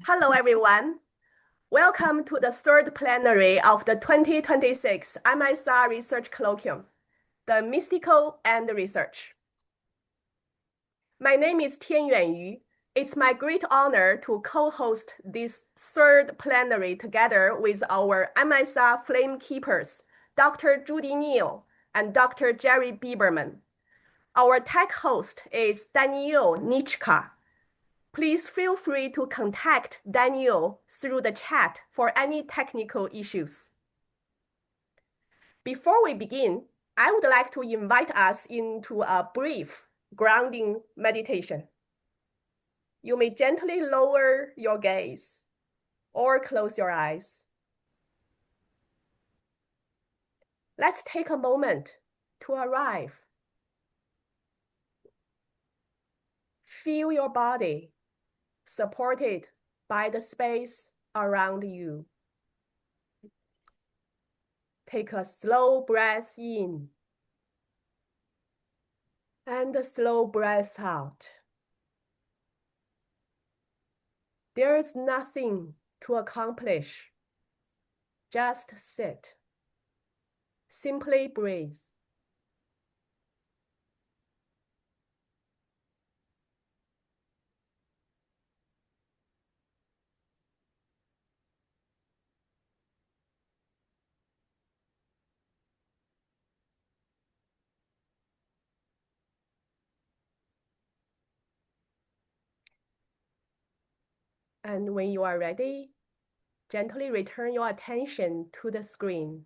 Hello, everyone. Welcome to the third plenary of the 2026 MSR Research Colloquium, The Mystical and Research. My name is Tianyuan Yu. It's my great honor to co-host this third plenary together with our MSR Flamekeepers, Dr. Judi Neal and Dr. Jerry Biberman. Our tech host is Daniel Nichka. Please feel free to contact Daniel through the chat for any technical issues. Before we begin, I would like to invite us into a brief grounding meditation. You may gently lower your gaze or close your eyes. Let's take a moment to arrive. Feel your body supported by the space around you. Take a slow breath in and a slow breath out. There is nothing to accomplish. Just sit. Simply breathe. And when you are ready, gently return your attention to the screen.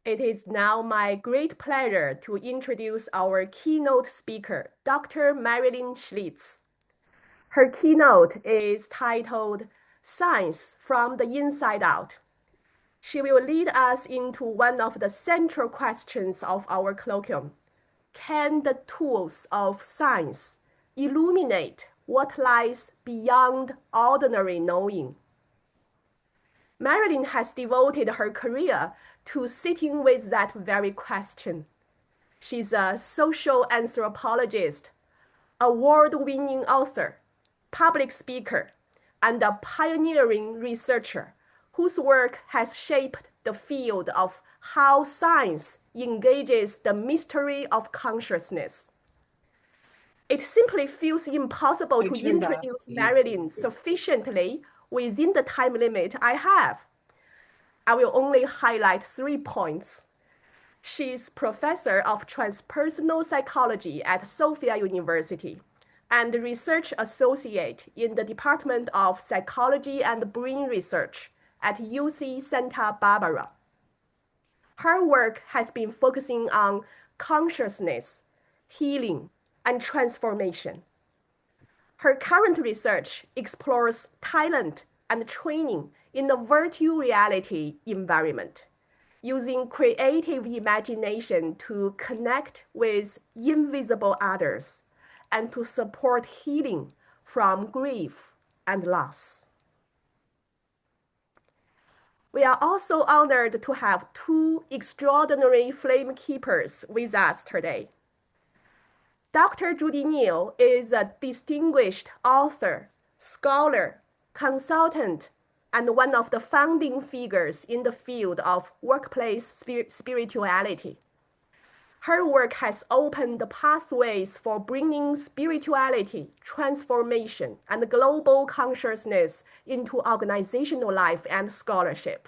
It is now my great pleasure to introduce our keynote speaker, Dr. Marilyn Schlitz. Her keynote is titled Science from the Inside Out. She will lead us into one of the central questions of our colloquium. Can the tools of science illuminate what lies beyond ordinary knowing? Marilyn has devoted her career to sitting with that very question. She's a social anthropologist, award-winning author, public speaker, and a pioneering researcher whose work has shaped the field of how science engages the mystery of consciousness. It simply feels impossible to introduce Marilyn sufficiently within the time limit I have. I will only highlight 3 points. She is professor of transpersonal psychology at Sophia University and research associate in the Department of Psychology and Brain Research at UC Santa Barbara. Her work has been focusing on consciousness, healing, and transformation. Her current research explores talent and training in a virtual reality environment, using creative imagination to connect with invisible others and to support healing from grief and loss. We are also honored to have 2 extraordinary flame keepers with us today. Dr. Judi Neal is a distinguished author, scholar, consultant, and one of the founding figures in the field of workplace spirituality. Her work has opened the pathways for bringing spirituality, transformation, and global consciousness into organizational life and scholarship.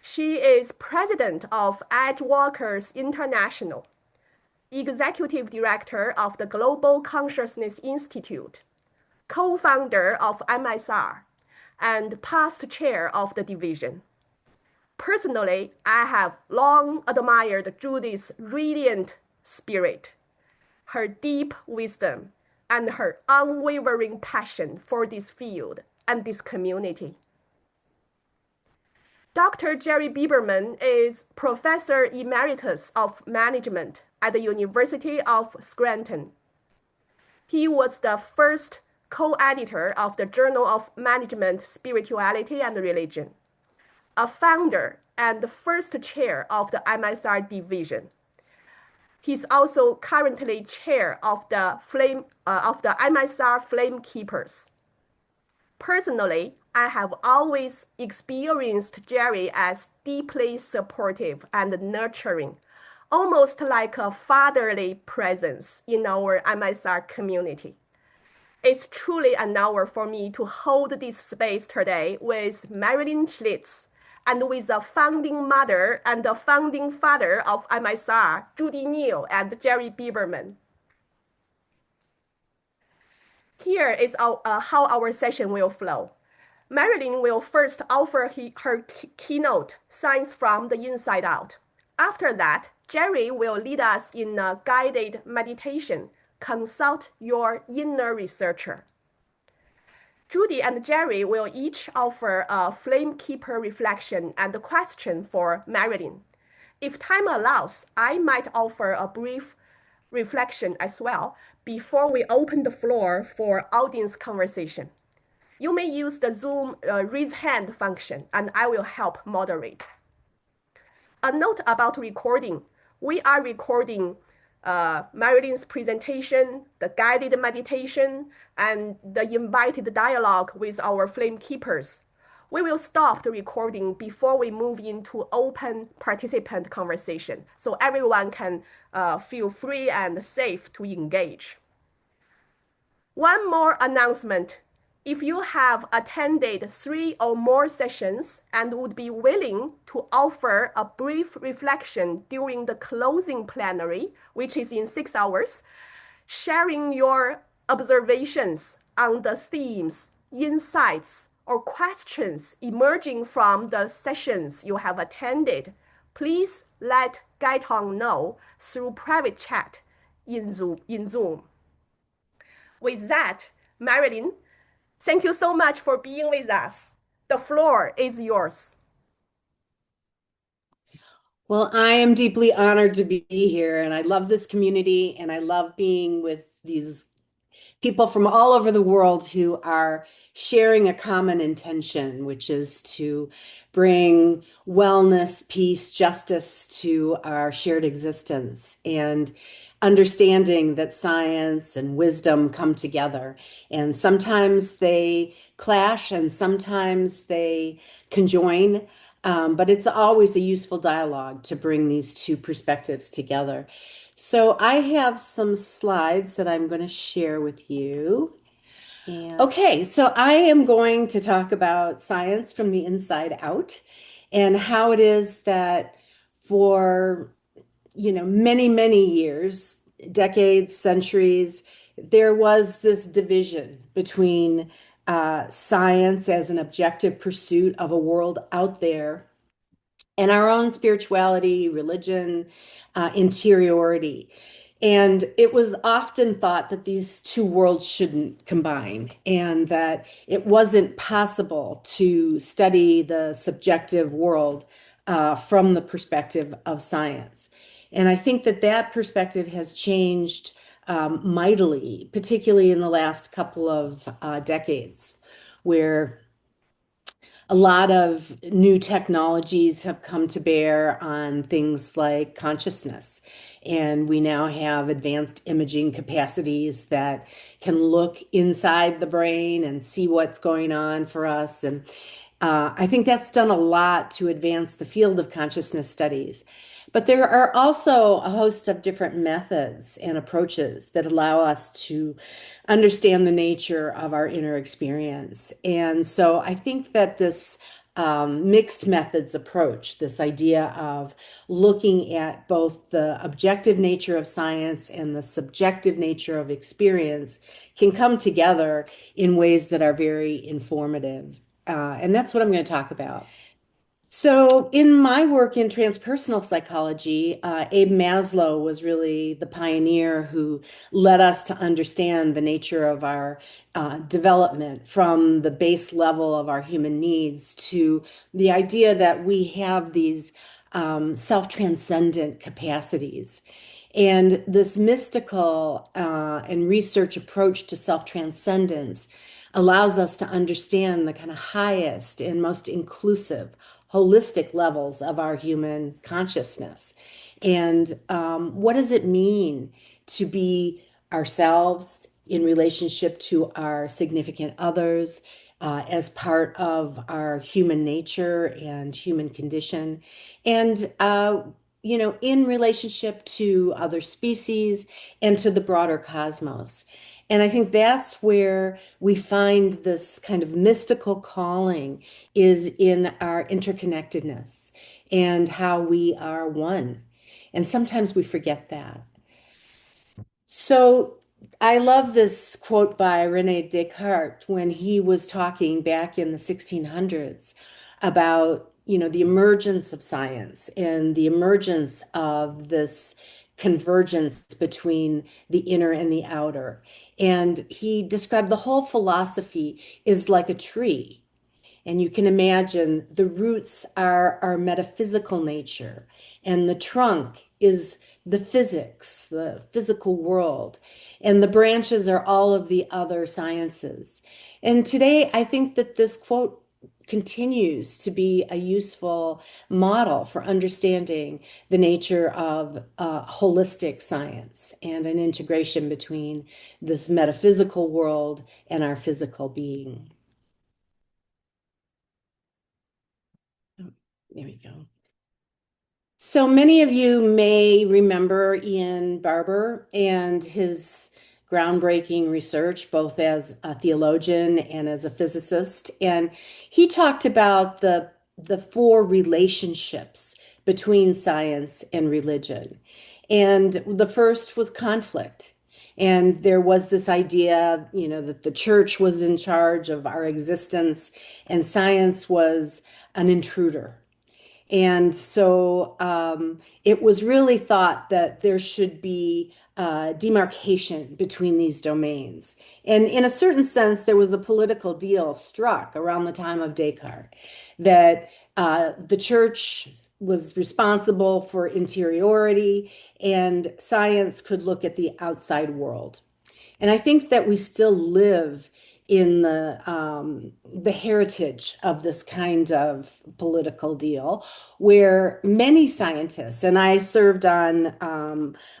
She is president of Edgewalkers International, executive director of the Global Consciousness Institute, co-founder of MSR, and past chair of the division. Personally, I have long admired Judi's radiant spirit, her deep wisdom, and her unwavering passion for this field and this community. Dr. Jerry Biberman is Professor Emeritus of Management at the University of Scranton. He was the first co-editor of the Journal of Management, Spirituality, and Religion, a founder and the first chair of the MSR division, He's also currently chair of the MSR Flamekeepers. Personally, I have always experienced Jerry as deeply supportive and nurturing, almost like a fatherly presence in our MSR community. It's truly an honor for me to hold this space today with Marilyn Schlitz and with the founding mother and the founding father of MSR, Judi Neal and Jerry Biberman. Here is how our session will flow. Marilyn will first offer her keynote, Science from the Inside Out. After that, Jerry will lead us in a guided meditation, Consult Your Inner Researcher. Judi and Jerry will each offer a flamekeeper reflection and a question for Marilyn. If time allows, I might offer a brief reflection as well before we open the floor for audience conversation. You may use the Zoom raise hand function, and I will help moderate. A note about recording. We are recording Marilyn's presentation, the guided meditation, and the invited dialogue with our flame keepers. We will stop the recording before we move into open participant conversation, so everyone can feel free and safe to engage. One more announcement. If you have attended 3 or more sessions and would be willing to offer a brief reflection during the closing plenary, which is in 6 hours, sharing your observations on the themes, insights, or questions emerging from the sessions you have attended, please let Gaitong know through private chat in Zoom. With that, Marilyn, thank you so much for being with us. The floor is yours. Well, I am deeply honored to be here, and I love this community, and I love being with these people from all over the world who are sharing a common intention, which is to bring wellness, peace, justice to our shared existence, and understanding that science and wisdom come together. And sometimes they clash and sometimes they conjoin. But it's always a useful dialogue to bring these two perspectives together. So I have some slides that I'm going to share with you. Okay, so I am going to talk about science from the inside out and how it is that for, many, many years, decades, centuries, there was this division between science as an objective pursuit of a world out there and our own spirituality, religion, interiority. And it was often thought that these two worlds shouldn't combine and that it wasn't possible to study the subjective world from the perspective of science. And I think that that perspective has changed mightily, particularly in the last couple of decades, where a lot of new technologies have come to bear on things like consciousness. And we now have advanced imaging capacities that can look inside the brain and see what's going on for us. And I think that's done a lot to advance the field of consciousness studies. But there are also a host of different methods and approaches that allow us to understand the nature of our inner experience. And so I think that this mixed methods approach, this idea of looking at both the objective nature of science and the subjective nature of experience, can come together in ways that are very informative. And that's what I'm going to talk about. So, in my work in transpersonal psychology, Abe Maslow was really the pioneer who led us to understand the nature of our development from the base level of our human needs to the idea that we have these self-transcendent capacities. And this mystical and research approach to self-transcendence allows us to understand the kind of highest and most inclusive holistic levels of our human consciousness. And what does it mean to be ourselves in relationship to our significant others, as part of our human nature and human condition, and in relationship to other species and to the broader cosmos. And I think that's where we find this kind of mystical calling is in our interconnectedness and how we are one. And sometimes we forget that. So I love this quote by Rene Descartes when he was talking back in the 1600s about, the emergence of science and the emergence of this convergence between the inner and the outer. And he described the whole philosophy is like a tree. And you can imagine the roots are our metaphysical nature, and the trunk is the physics, the physical world, and the branches are all of the other sciences. And today, I think that this quote continues to be a useful model for understanding the nature of holistic science and an integration between this metaphysical world and our physical being. Oh, there we go. So many of you may remember Ian Barber and his groundbreaking research, both as a theologian and as a physicist. And he talked about the four relationships between science and religion. And the first was conflict. And there was this idea, that the church was in charge of our existence and science was an intruder. And so it was really thought that there should be demarcation between these domains. And in a certain sense, there was a political deal struck around the time of Descartes that the church was responsible for interiority and science could look at the outside world. And I think that we still live in the heritage of this kind of political deal, where many scientists, and I served on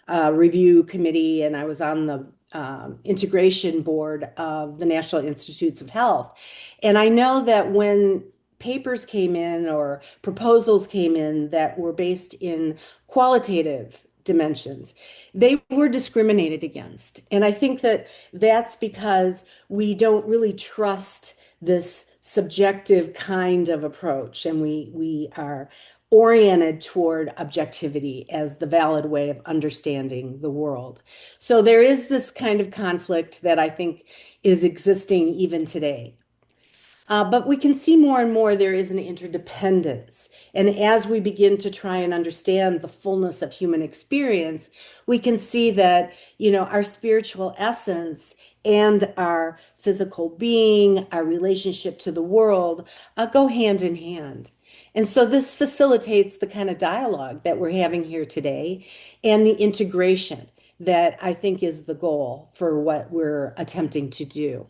a review committee, and I was on the integration board of the National Institutes of Health, and I know that when papers came in or proposals came in that were based in qualitative dimensions, they were discriminated against. And I think that that's because we don't really trust this subjective kind of approach, and we are oriented toward objectivity as the valid way of understanding the world. So there is this kind of conflict that I think is existing even today. But we can see more and more there is an interdependence. And as we begin to try and understand the fullness of human experience, we can see that, our spiritual essence and our physical being, our relationship to the world, go hand in hand. And so this facilitates the kind of dialogue that we're having here today and the integration that I think is the goal for what we're attempting to do.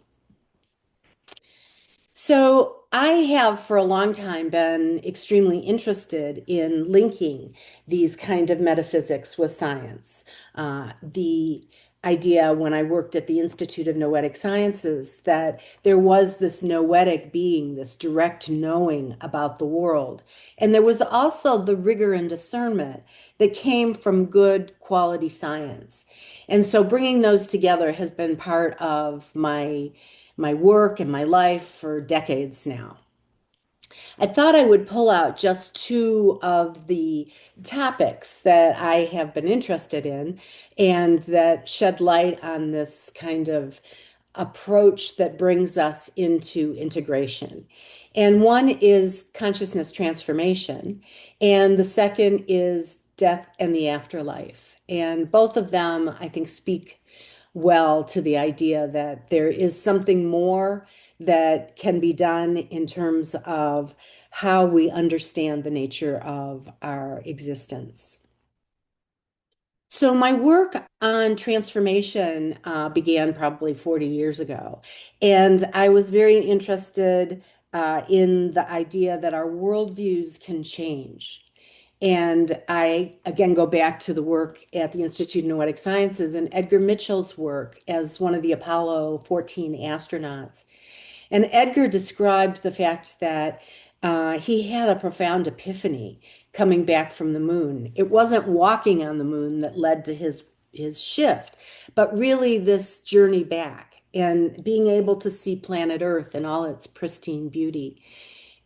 So I have for a long time been extremely interested in linking these kind of metaphysics with science. The idea when I worked at the Institute of Noetic Sciences that there was this noetic being, this direct knowing about the world. And there was also the rigor and discernment that came from good quality science. And so bringing those together has been part of my work and my life for decades now. I thought I would pull out just two of the topics that I have been interested in and that shed light on this kind of approach that brings us into integration. And one is consciousness transformation, and the second is death and the afterlife. And both of them, I think, speak well to the idea that there is something more that can be done in terms of how we understand the nature of our existence. So my work on transformation began probably 40 years ago, and I was very interested in the idea that our worldviews can change. And I again go back to the work at the Institute of Noetic Sciences and Edgar Mitchell's work as one of the Apollo 14 astronauts. And Edgar described the fact that he had a profound epiphany coming back from the moon. It wasn't walking on the moon that led to his shift, but really this journey back and being able to see planet Earth in all its pristine beauty.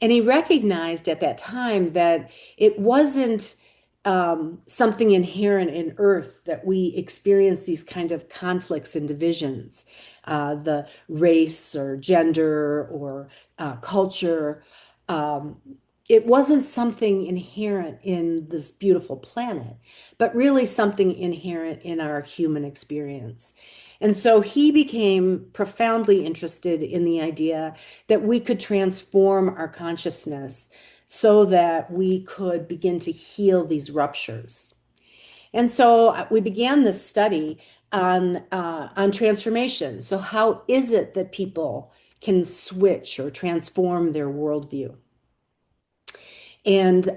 And he recognized at that time that it wasn't something inherent in Earth that we experience these kind of conflicts and divisions, the race or gender or culture. Um, it wasn't something inherent in this beautiful planet, but really something inherent in our human experience. And so he became profoundly interested in the idea that we could transform our consciousness so that we could begin to heal these ruptures. And so we began this study on transformation. So how is it that people can switch or transform their worldview? And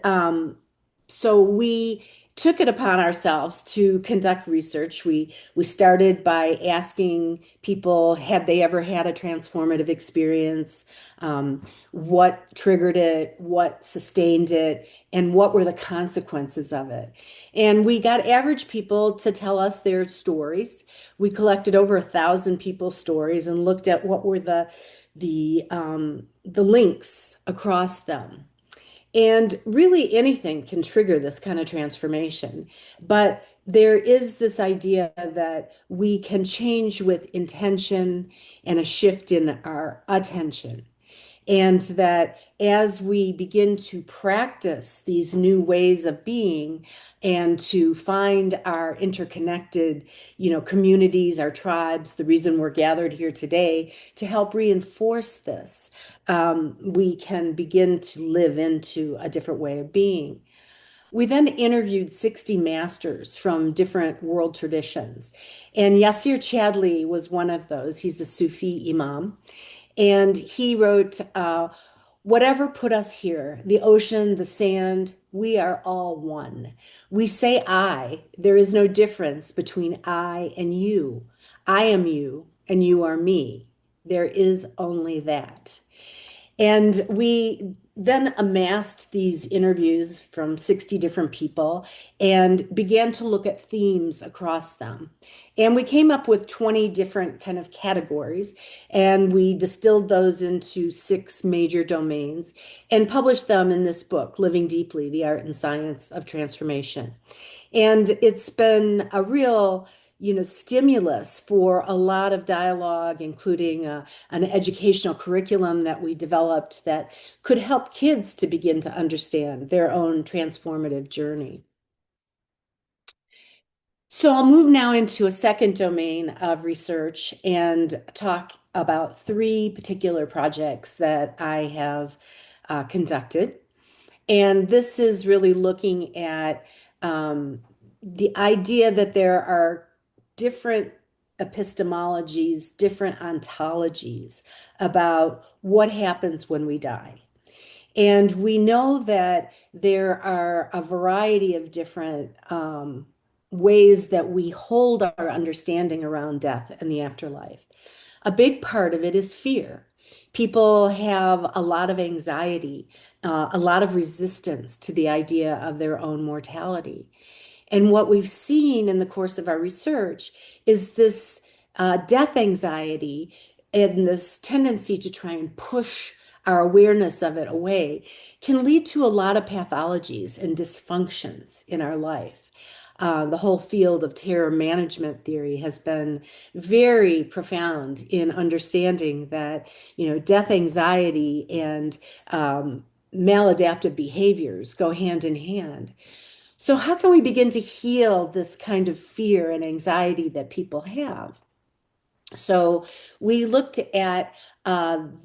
so we took it upon ourselves to conduct research. We started by asking people, had they ever had a transformative experience? What triggered it? What sustained it? And what were the consequences of it? And we got average people to tell us their stories. We collected over 1,000 people's stories and looked at what were the links across them. And really anything can trigger this kind of transformation. But there is this idea that we can change with intention and a shift in our attention. And that as we begin to practice these new ways of being and to find our interconnected, communities, our tribes, the reason we're gathered here today to help reinforce this, we can begin to live into a different way of being. We then interviewed 60 masters from different world traditions. And Yasir Chadli was one of those. He's a Sufi imam. And he wrote, whatever put us here, the ocean, the sand, we are all one. We say I, there is no difference between I and you. I am you and you are me. There is only that. And we then amassed these interviews from 60 different people and began to look at themes across them. And we came up with 20 different kind of categories, and we distilled those into 6 major domains and published them in this book, Living Deeply, The Art and Science of Transformation. And it's been a real stimulus for a lot of dialogue, including an educational curriculum that we developed that could help kids to begin to understand their own transformative journey. So I'll move now into a second domain of research and talk about 3 particular projects that I have conducted. And this is really looking at the idea that there are different epistemologies, different ontologies about what happens when we die. And we know that there are a variety of different ways that we hold our understanding around death and the afterlife. A big part of it is fear. People have a lot of anxiety, a lot of resistance to the idea of their own mortality. And what we've seen in the course of our research is this death anxiety and this tendency to try and push our awareness of it away can lead to a lot of pathologies and dysfunctions in our life. The whole field of terror management theory has been very profound in understanding that, death anxiety and maladaptive behaviors go hand in hand. So how can we begin to heal this kind of fear and anxiety that people have? So we looked at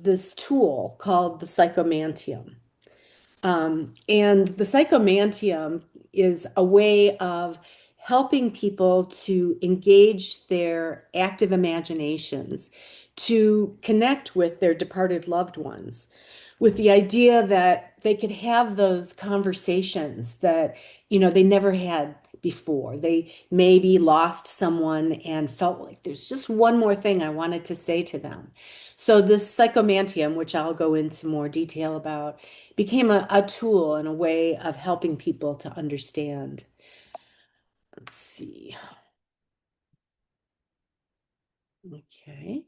this tool called the psychomantium. And the psychomantium is a way of helping people to engage their active imaginations to connect with their departed loved ones with the idea that they could have those conversations that, they never had before. They maybe lost someone and felt like there's just one more thing I wanted to say to them. So this psychomantium, which I'll go into more detail about, became a tool and a way of helping people to understand. Let's see. Okay.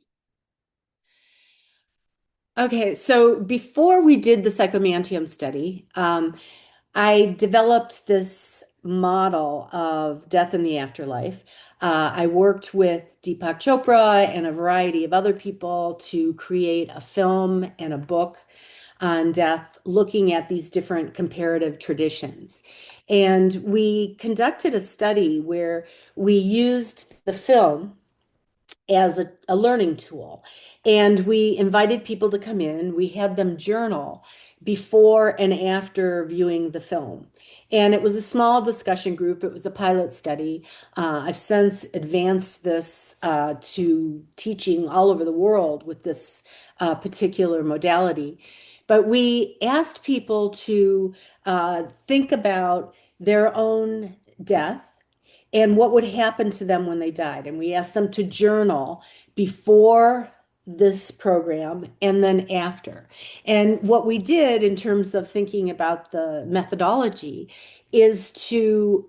Okay, so before we did the psychomantium study, I developed this model of death in the afterlife. I worked with Deepak Chopra and a variety of other people to create a film and a book on death, looking at these different comparative traditions. And we conducted a study where we used the film as a learning tool. And we invited people to come in. We had them journal before and after viewing the film. And it was a small discussion group. It was a pilot study. I've since advanced this to teaching all over the world with this particular modality. But we asked people to think about their own death and what would happen to them when they died. And we asked them to journal before this program and then after. And what we did in terms of thinking about the methodology is to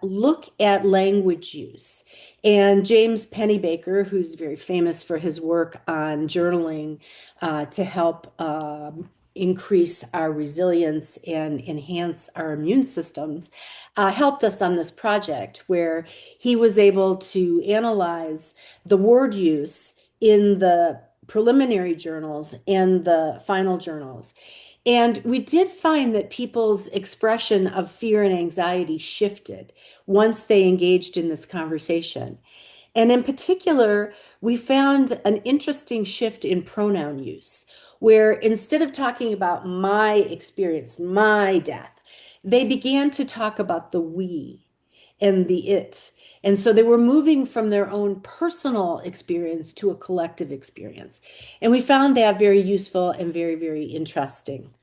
look at language use. And James Pennebaker, who's very famous for his work on journaling to help increase our resilience and enhance our immune systems, helped us on this project where he was able to analyze the word use in the preliminary journals and the final journals. And we did find that people's expression of fear and anxiety shifted once they engaged in this conversation. And in particular, we found an interesting shift in pronoun use, where instead of talking about my experience, my death, they began to talk about the we and the it. And so they were moving from their own personal experience to a collective experience. And we found that very useful and very, very interesting.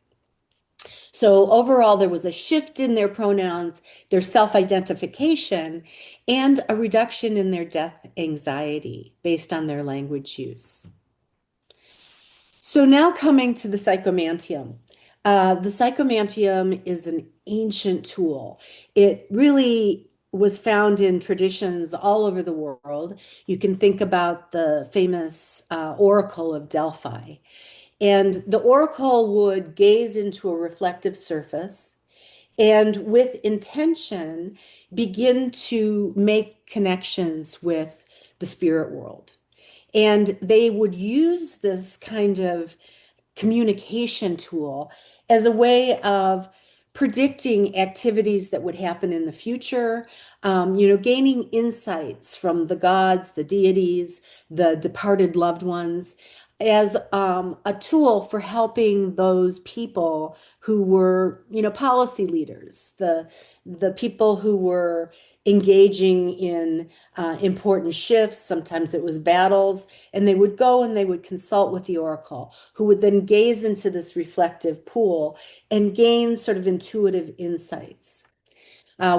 So overall, there was a shift in their pronouns, their self-identification, and a reduction in their death anxiety based on their language use. So now coming to the psychomantium. The psychomantium is an ancient tool. It really was found in traditions all over the world. You can think about the famous Oracle of Delphi. And the oracle would gaze into a reflective surface and with intention begin to make connections with the spirit world. And they would use this kind of communication tool as a way of predicting activities that would happen in the future, gaining insights from the gods, the deities, the departed loved ones, as a tool for helping those people who were, policy leaders, the people who were engaging in important shifts. Sometimes it was battles, and they would go and they would consult with the oracle, who would then gaze into this reflective pool and gain sort of intuitive insights.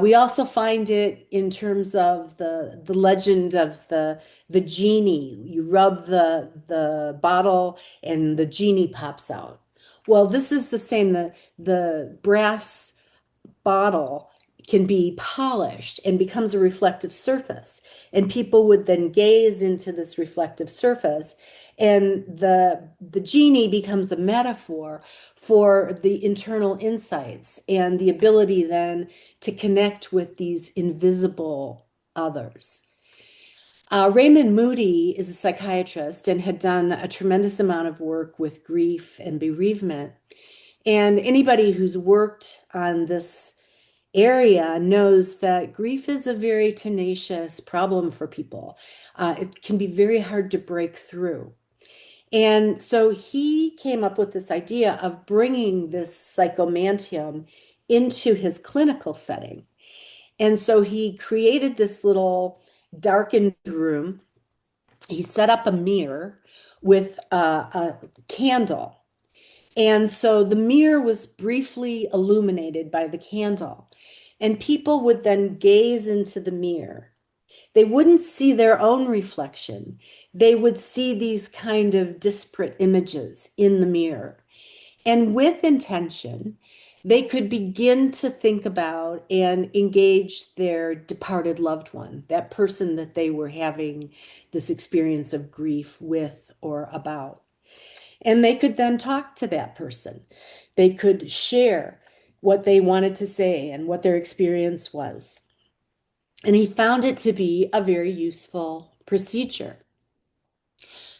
We also find it in terms of the legend of the genie. You rub the bottle and the genie pops out. Well, this is the same. The brass bottle can be polished and becomes a reflective surface. And people would then gaze into this reflective surface, and the genie becomes a metaphor for the internal insights and the ability then to connect with these invisible others. Raymond Moody is a psychiatrist and had done a tremendous amount of work with grief and bereavement. And anybody who's worked on this area knows that grief is a very tenacious problem for people. It can be very hard to break through. And so he came up with this idea of bringing this psychomantium into his clinical setting. And so he created this little darkened room. He set up a mirror with a candle. And so the mirror was briefly illuminated by the candle, and people would then gaze into the mirror. They wouldn't see their own reflection. They would see these kind of disparate images in the mirror. And with intention, they could begin to think about and engage their departed loved one, that person that they were having this experience of grief with or about. And they could then talk to that person. They could share what they wanted to say and what their experience was. And he found it to be a very useful procedure.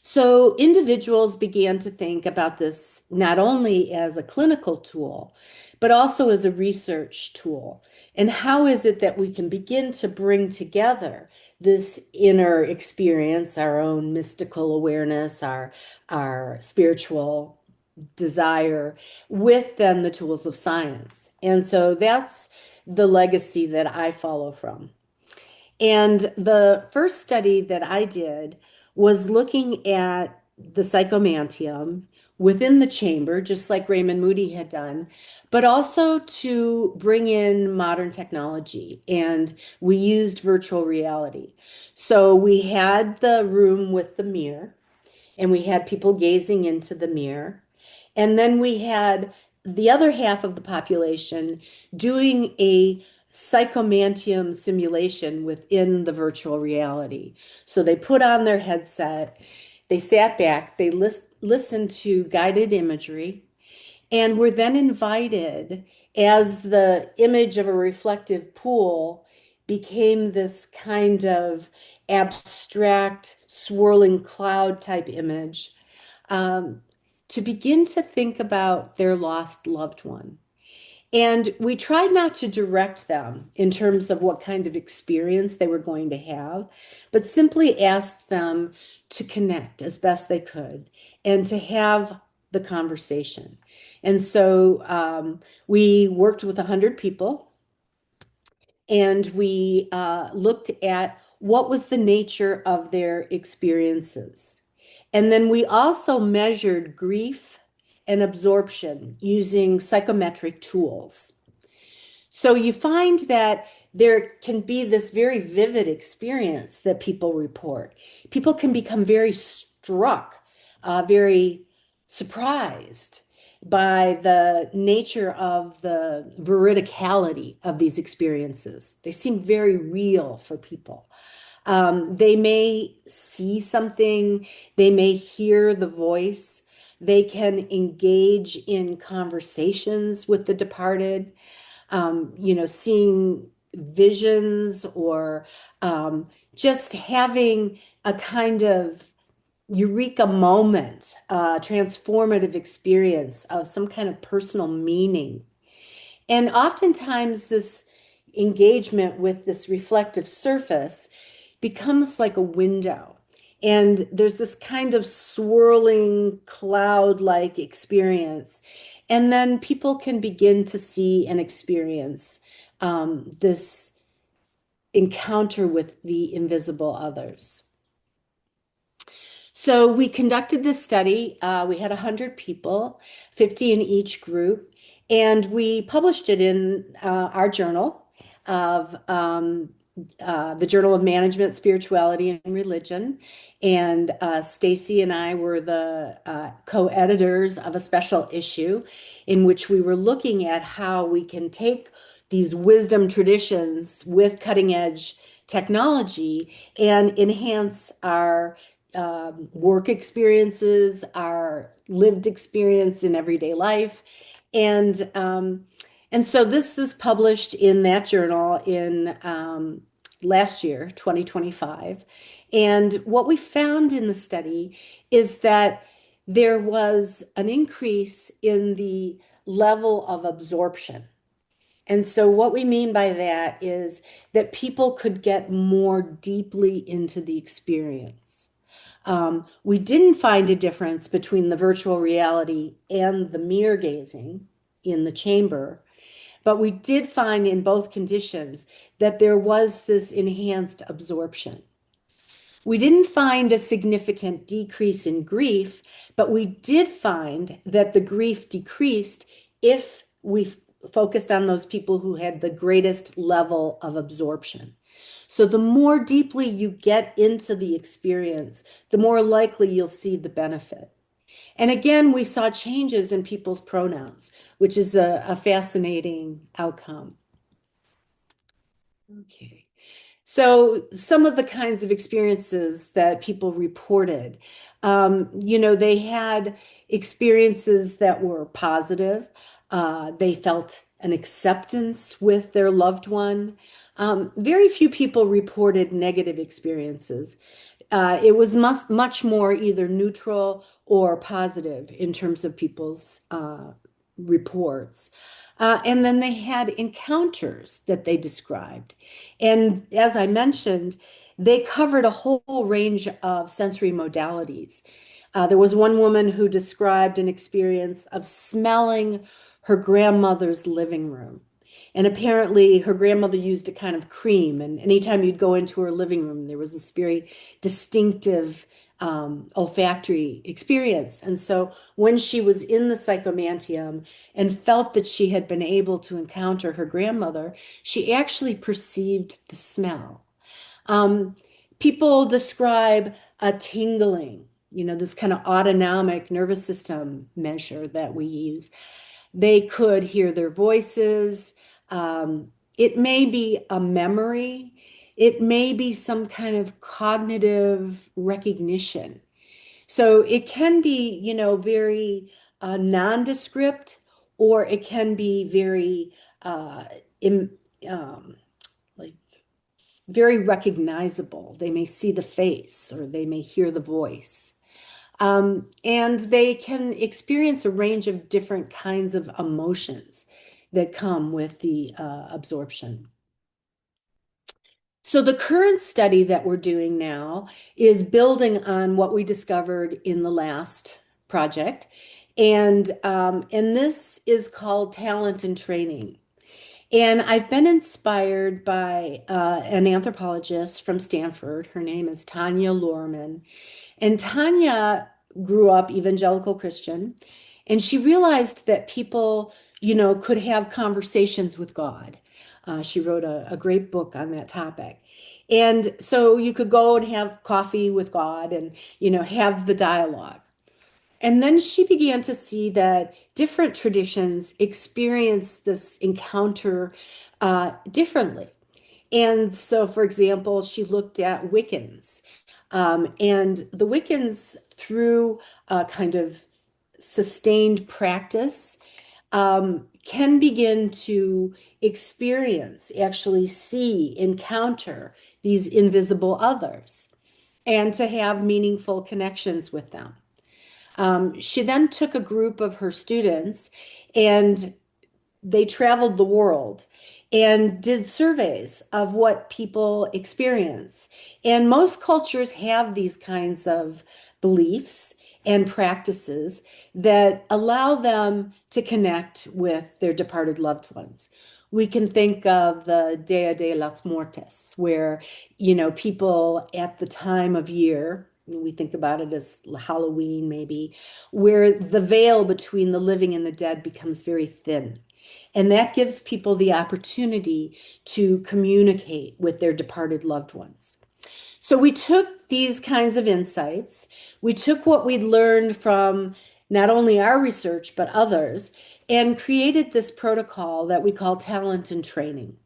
So individuals began to think about this not only as a clinical tool, but also as a research tool. And how is it that we can begin to bring together this inner experience, our own mystical awareness, our spiritual desire, with then the tools of science? And so that's the legacy that I follow from. And the first study that I did was looking at the psychomantium within the chamber, just like Raymond Moody had done, but also to bring in modern technology. And we used virtual reality. So we had the room with the mirror, and we had people gazing into the mirror. And then we had the other half of the population doing a psychomantium simulation within the virtual reality. So they put on their headset, they sat back, they listened to guided imagery, and were then invited as the image of a reflective pool became this kind of abstract, swirling cloud type image, um, to begin to think about their lost loved one. And we tried not to direct them in terms of what kind of experience they were going to have, but simply asked them to connect as best they could and to have the conversation. And so we worked with 100 people, and we looked at what was the nature of their experiences. And then we also measured grief and absorption using psychometric tools. So you find that there can be this very vivid experience that people report. People can become very struck, very surprised by the nature of the veridicality of these experiences. They seem very real for people. They may see something, they may hear the voice, they can engage in conversations with the departed, seeing visions or just having a kind of eureka moment, transformative experience of some kind of personal meaning. And oftentimes, this engagement with this reflective surface becomes like a window. And there's this kind of swirling cloud-like experience. And then people can begin to see and experience this encounter with the invisible others. So we conducted this study. We had 100 people, 50 in each group, and we published it in our journal of the Journal of Management, Spirituality, and Religion. And Stacy and I were the co-editors of a special issue in which we were looking at how we can take these wisdom traditions with cutting edge technology and enhance our work experiences, our lived experience in everyday life. And so this is published in that journal in last year, 2025. And what we found in the study is that there was an increase in the level of absorption. And so what we mean by that is that people could get more deeply into the experience. We didn't find a difference between the virtual reality and the mirror gazing in the chamber, but we did find in both conditions that there was this enhanced absorption. We didn't find a significant decrease in grief, but we did find that the grief decreased if we focused on those people who had the greatest level of absorption. So the more deeply you get into the experience, the more likely you'll see the benefit. And again, we saw changes in people's pronouns, which is a fascinating outcome. Okay. So some of the kinds of experiences that people reported, they had experiences that were positive. They felt an acceptance with their loved one. Very few people reported negative experiences. It was much more either neutral or positive in terms of people's reports. And then they had encounters that they described. And as I mentioned, they covered a whole range of sensory modalities. There was one woman who described an experience of smelling her grandmother's living room. And apparently, her grandmother used a kind of cream. And anytime you'd go into her living room, there was this very distinctive olfactory experience. And so, when she was in the psychomantium and felt that she had been able to encounter her grandmother, she actually perceived the smell. Um, People describe a tingling, this kind of autonomic nervous system measure that we use. They could hear their voices. It may be a memory. It may be some kind of cognitive recognition. So it can be, very nondescript, or it can be very, im, like very recognizable. They may see the face or they may hear the voice. And they can experience a range of different kinds of emotions that come with the absorption. So the current study that we're doing now is building on what we discovered in the last project. And this is called talent and training. And I've been inspired by an anthropologist from Stanford. Her name is Tanya Luhrmann. And Tanya grew up evangelical Christian, and she realized that people, could have conversations with God. She wrote a great book on that topic. And so you could go and have coffee with God and, have the dialogue. And then she began to see that different traditions experience this encounter differently. And so, for example, she looked at Wiccans. And the Wiccans, through a kind of sustained practice, can begin to experience, actually see, encounter these invisible others, and to have meaningful connections with them. She then took a group of her students and they traveled the world and did surveys of what people experience. And most cultures have these kinds of beliefs and practices that allow them to connect with their departed loved ones. We can think of the Dia de las Muertes, where, people at the time of year, we think about it as Halloween maybe, where the veil between the living and the dead becomes very thin. And that gives people the opportunity to communicate with their departed loved ones. So we took these kinds of insights. We took what we'd learned from not only our research, but others, and created this protocol that we call talent and training.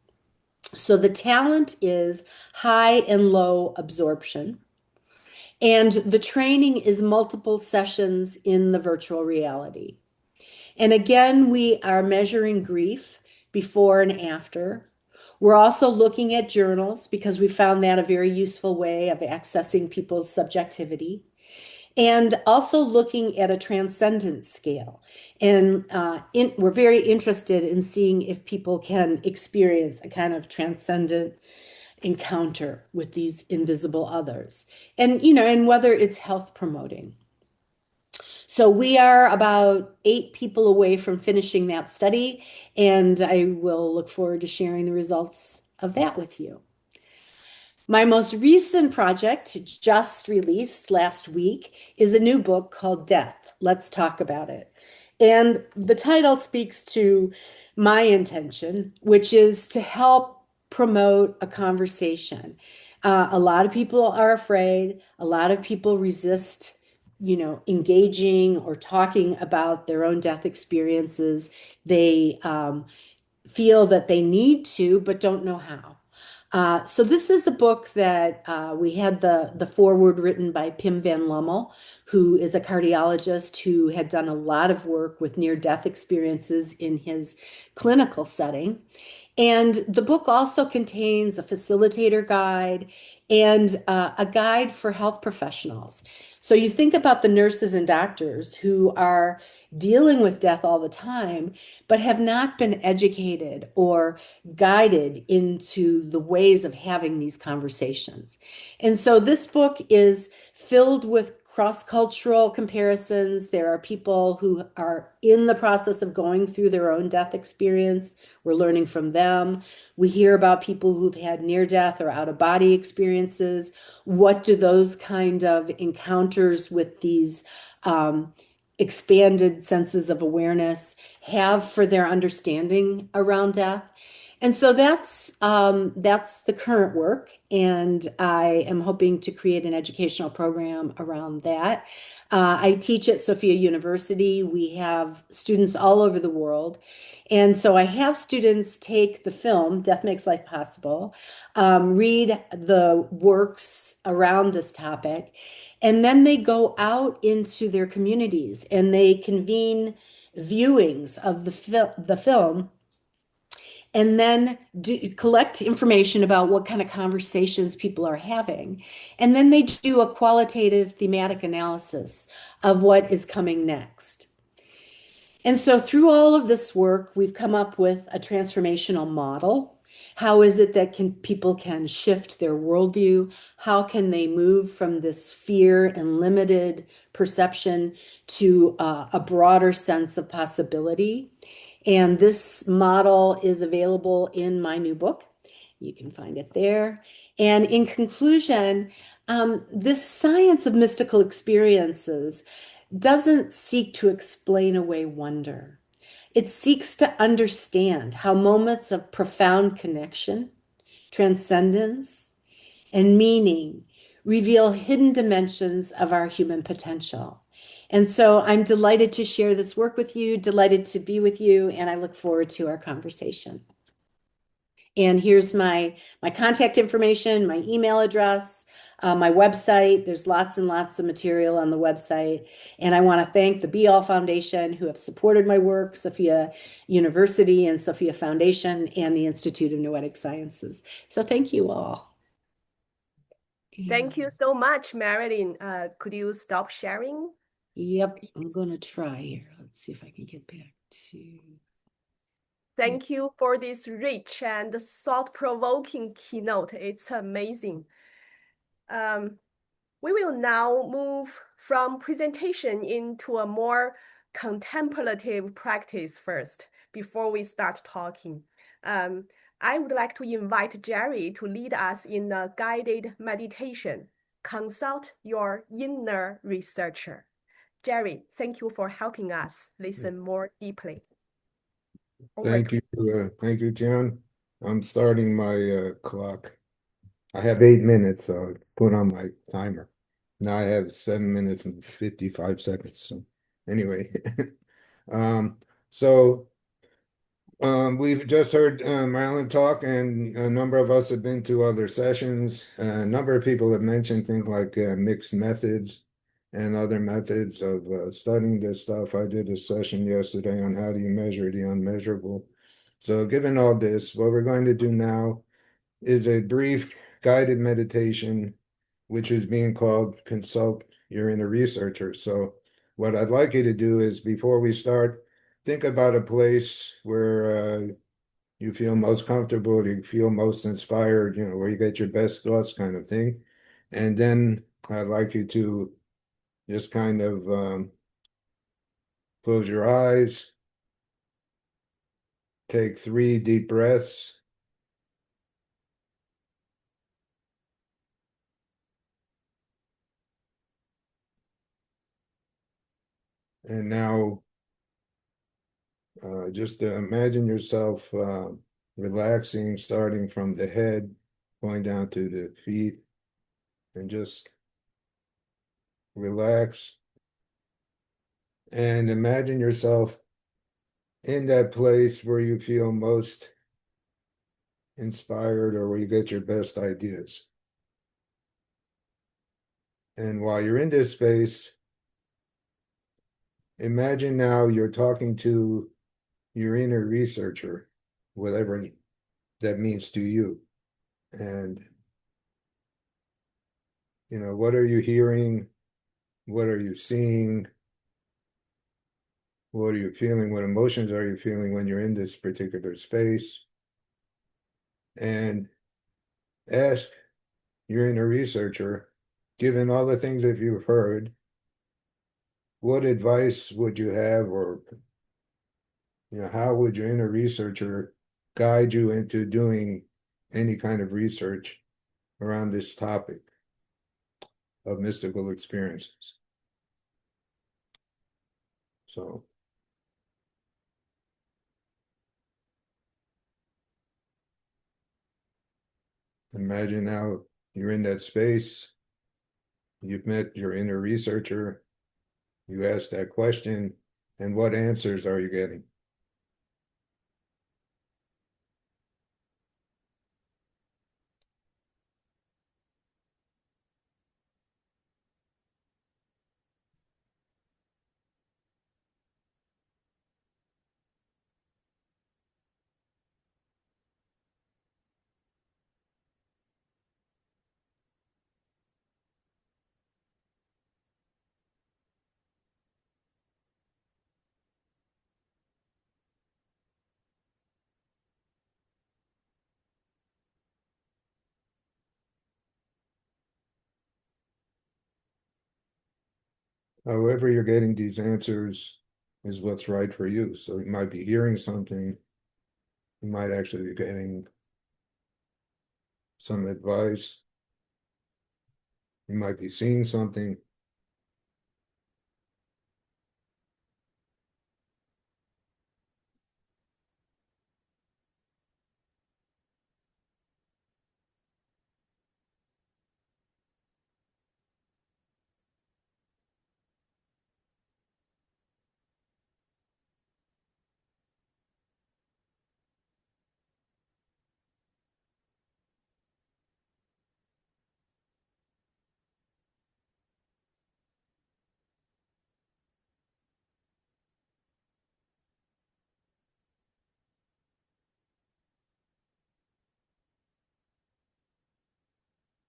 So the talent is high and low absorption. And the training is multiple sessions in the virtual reality. And again, we are measuring grief before and after. We're also looking at journals because we found that a very useful way of accessing people's subjectivity. And also looking at a transcendence scale. And we're very interested in seeing if people can experience a kind of transcendent encounter with these invisible others. And whether it's health promoting. So we are about 8 people away from finishing that study, and I will look forward to sharing the results of that with you. My most recent project, just released last week, is a new book called Death. Let's talk about it. And the title speaks to my intention, which is to help promote a conversation. A lot of people are afraid, a lot of people resist, engaging or talking about their own death experiences. They feel that they need to, but don't know how. So this is a book that we had the foreword written by Pim van Lommel, who is a cardiologist who had done a lot of work with near-death experiences in his clinical setting. And the book also contains a facilitator guide and a guide for health professionals. So you think about the nurses and doctors who are dealing with death all the time, but have not been educated or guided into the ways of having these conversations. And so this book is filled with cross-cultural comparisons. There are people who are in the process of going through their own death experience. We're learning from them. We hear about people who've had near-death or out-of-body experiences. What do those kind of encounters with these expanded senses of awareness have for their understanding around death? And so that's the current work, and I am hoping to create an educational program around that. I teach at Sophia University. We have students all over the world, and so I have students take the film "Death Makes Life Possible," read the works around this topic, and then they go out into their communities and they convene viewings of the film and then collect information about what kind of conversations people are having. And then they do a qualitative thematic analysis of what is coming next. And so through all of this work, we've come up with a transformational model. How is it that people can shift their worldview? How can they move from this fear and limited perception to a broader sense of possibility? And this model is available in my new book. You can find it there. And in conclusion, this science of mystical experiences doesn't seek to explain away wonder. It seeks to understand how moments of profound connection, transcendence, and meaning reveal hidden dimensions of our human potential. And so I'm delighted to share this work with you, delighted to be with you, and I look forward to our conversation. And here's my contact information, my email address, my website. There's lots and lots of material on the website. And I want to thank the Be All Foundation who have supported my work, Sophia University and Sophia Foundation, and the Institute of Noetic Sciences. So thank you all. Thank you so much, Marilyn. Could you stop sharing? Yep, I'm going to try here. Let's see if I can get back to. Thank you for this rich and thought-provoking keynote. It's amazing. We will now move from presentation into a more contemplative practice first before we start talking. I would like to invite Jerry to lead us in a guided meditation. Consult your inner researcher. Jerry, thank you for helping us listen more deeply. Thank you, John. I'm starting my clock. I have 8 minutes, so I put on my timer. Now I have 7 minutes and 55 seconds. So anyway, um, so we've just heard Marilyn talk, and a number of us have been to other sessions. A number of people have mentioned things like mixed methods and other methods of studying this stuff. I did a session yesterday on how do you measure the unmeasurable. So given all this, what we're going to do now is a brief guided meditation, which is being called Consult Your Inner Researcher. So what I'd like you to do is before we start, think about a place where you feel most comfortable, you feel most inspired, where you get your best thoughts kind of thing. And then I'd like you to just kind of close your eyes, take 3 deep breaths, And now just imagine yourself relaxing, starting from the head, going down to the feet, and just relax. And imagine yourself in that place where you feel most inspired or where you get your best ideas. And while you're in this space, imagine now you're talking to your inner researcher, whatever that means to you. And, you know, what are you hearing? What are you seeing? What are you feeling? What emotions are you feeling when you're in this particular space? And ask your inner researcher, given all the things that you've heard, what advice would you have, or how would your inner researcher guide you into doing any kind of research around this topic of mystical experiences? So imagine now you're in that space, you've met your inner researcher, you ask that question, and what answers are you getting? However you're getting these answers is what's right for you. So you might be hearing something, you might actually be getting some advice, you might be seeing something.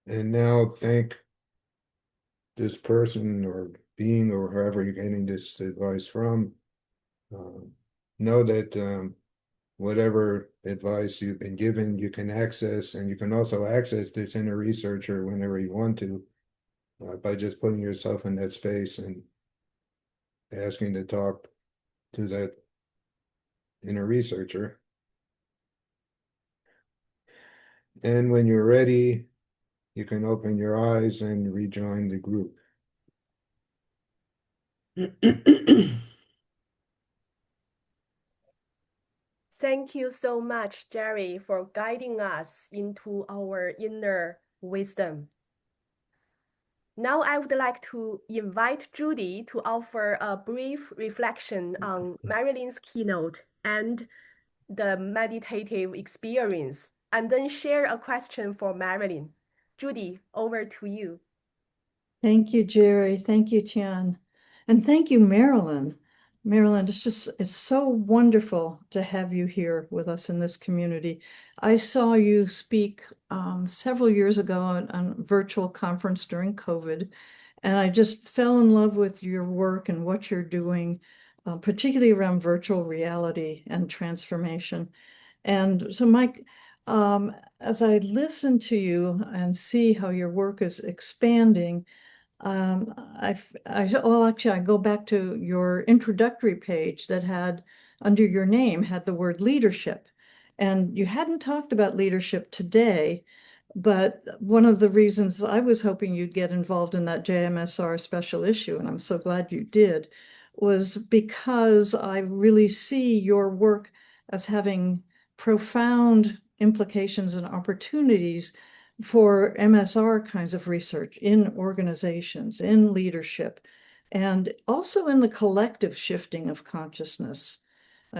And now thank this person or being or whoever you're getting this advice from. Know that whatever advice you've been given, you can access, and you can also access this inner researcher whenever you want to by just putting yourself in that space and asking to talk to that inner researcher. And when you're ready, you can open your eyes and rejoin the group. Thank you so much, Jerry, for guiding us into our inner wisdom. Now I would like to invite Judi to offer a brief reflection on Marilyn's keynote and the meditative experience, and then share a question for Marilyn. Judi, over to you. Thank you, Jerry. Thank you, Tian. And thank you, Marilyn. Marilyn, it's so wonderful to have you here with us in this community. I saw you speak several years ago on a virtual conference during COVID, and I just fell in love with your work and what you're doing, particularly around virtual reality and transformation. And so, Mike, as I listen to you and see how your work is expanding, actually, I go back to your introductory page that had, under your name, had the word leadership. And you hadn't talked about leadership today, but one of the reasons I was hoping you'd get involved in that JMSR special issue, and I'm so glad you did, was because I really see your work as having profound implications and opportunities for MSR kinds of research in organizations, in leadership, and also in the collective shifting of consciousness.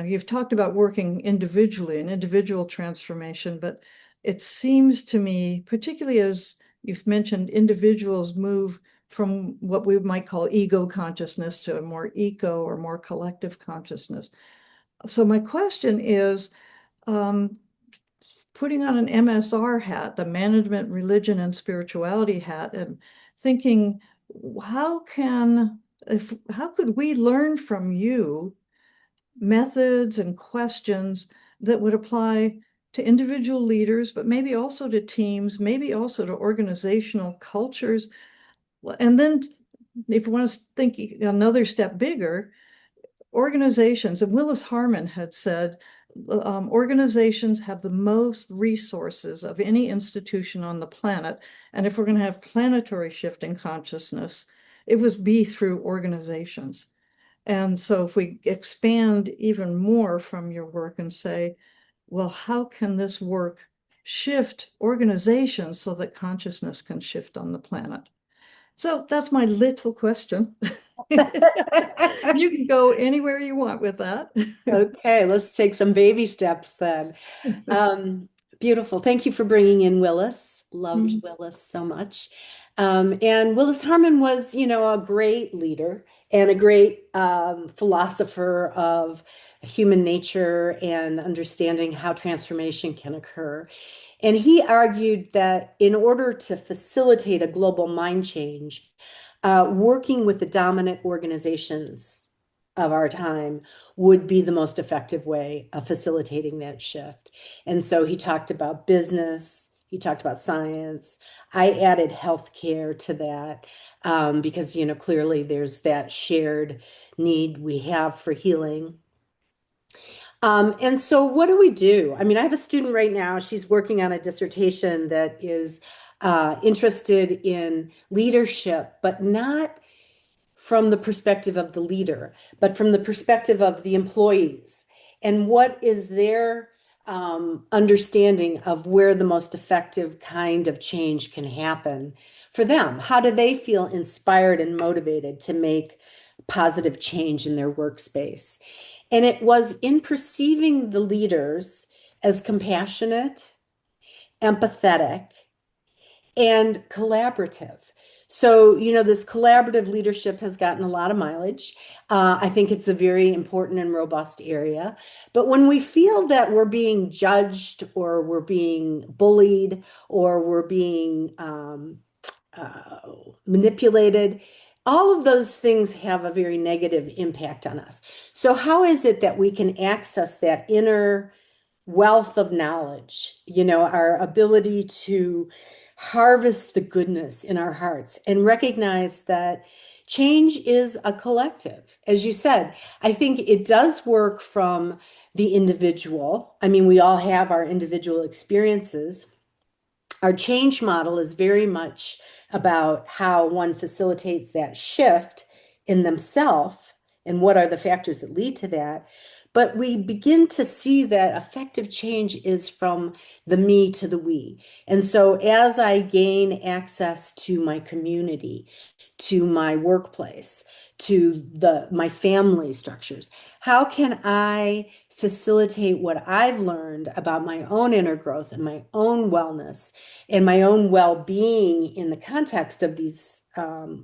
You've talked about working individually and individual transformation, but it seems to me, particularly as you've mentioned, individuals move from what we might call ego consciousness to a more eco or more collective consciousness. So my question is, putting on an MSR hat, the management, religion, and spirituality hat, and thinking, how could we learn from you methods and questions that would apply to individual leaders, but maybe also to teams, maybe also to organizational cultures? And then if we want to think another step bigger, organizations, and Willis Harman had said, organizations have the most resources of any institution on the planet. And if we're going to have planetary shift in consciousness, it would be through organizations. And so if we expand even more from your work and say, well, how can this work shift organizations so that consciousness can shift on the planet? So that's my little question. You can go anywhere you want with that. Okay, let's take some baby steps then. Beautiful. Thank you for bringing in Willis. Loved Willis so much. And Willis Harman was, a great leader and a great philosopher of human nature and understanding how transformation can occur. And he argued that in order to facilitate a global mind change, working with the dominant organizations of our time would be the most effective way of facilitating that shift. And so he talked about business, he talked about science. I added healthcare to that because, clearly there's that shared need we have for healing. And so what do we do? I mean, I have a student right now, she's working on a dissertation that is interested in leadership, but not from the perspective of the leader, but from the perspective of the employees. And what is their understanding of where the most effective kind of change can happen for them? How do they feel inspired and motivated to make positive change in their workspace? And it was in perceiving the leaders as compassionate, empathetic, and collaborative. So, this collaborative leadership has gotten a lot of mileage. I think it's a very important and robust area. But when we feel that we're being judged or we're being bullied or we're being manipulated, all of those things have a very negative impact on us. So how is it that we can access that inner wealth of knowledge, our ability to harvest the goodness in our hearts and recognize that change is a collective? As you said, I think it does work from the individual. I mean, we all have our individual experiences. Our change model is very much about how one facilitates that shift in themselves and what are the factors that lead to that. But we begin to see that effective change is from the me to the we. And so as I gain access to my community, to my workplace, to my family structures, how can I facilitate what I've learned about my own inner growth and my own wellness and my own well-being in the context of these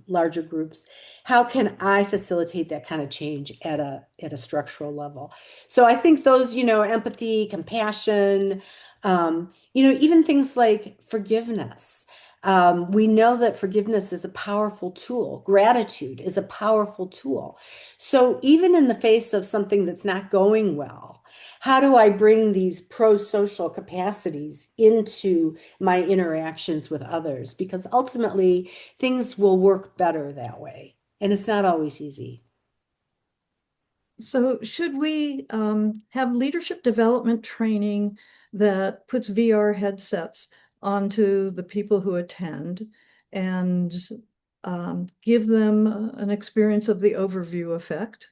larger groups? How can I facilitate that kind of change at a structural level? So I think those, empathy, compassion, even things like forgiveness. We know that forgiveness is a powerful tool. Gratitude is a powerful tool. So even in the face of something that's not going well, how do I bring these pro-social capacities into my interactions with others? Because ultimately, things will work better that way. And it's not always easy. So should we have leadership development training that puts VR headsets onto the people who attend and give them an experience of the overview effect,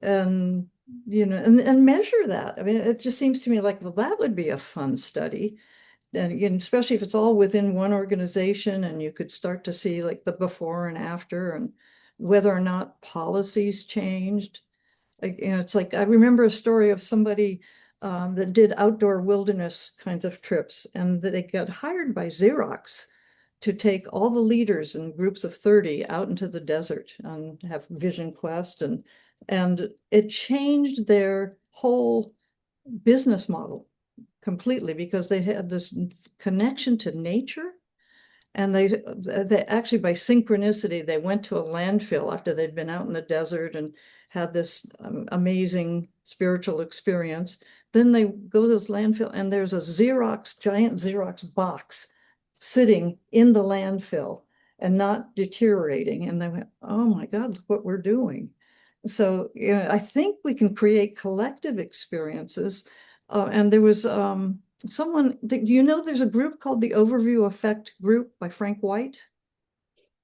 and and measure that. I mean, it just seems to me like, well, that would be a fun study. And again, especially if it's all within one organization, and you could start to see like the before and after, and whether or not policies changed. It's like, I remember a story of somebody that did outdoor wilderness kinds of trips, and that they got hired by Xerox to take all the leaders in groups of 30 out into the desert and have Vision Quest, and it changed their whole business model completely, because they had this connection to nature. And they actually, by synchronicity, they went to a landfill after they'd been out in the desert and had this amazing spiritual experience. Then they go to this landfill, and there's a giant Xerox box sitting in the landfill and not deteriorating. And they went, oh my God, look what we're doing. So, I think we can create collective experiences. And there was someone, there's a group called the Overview Effect Group by Frank White.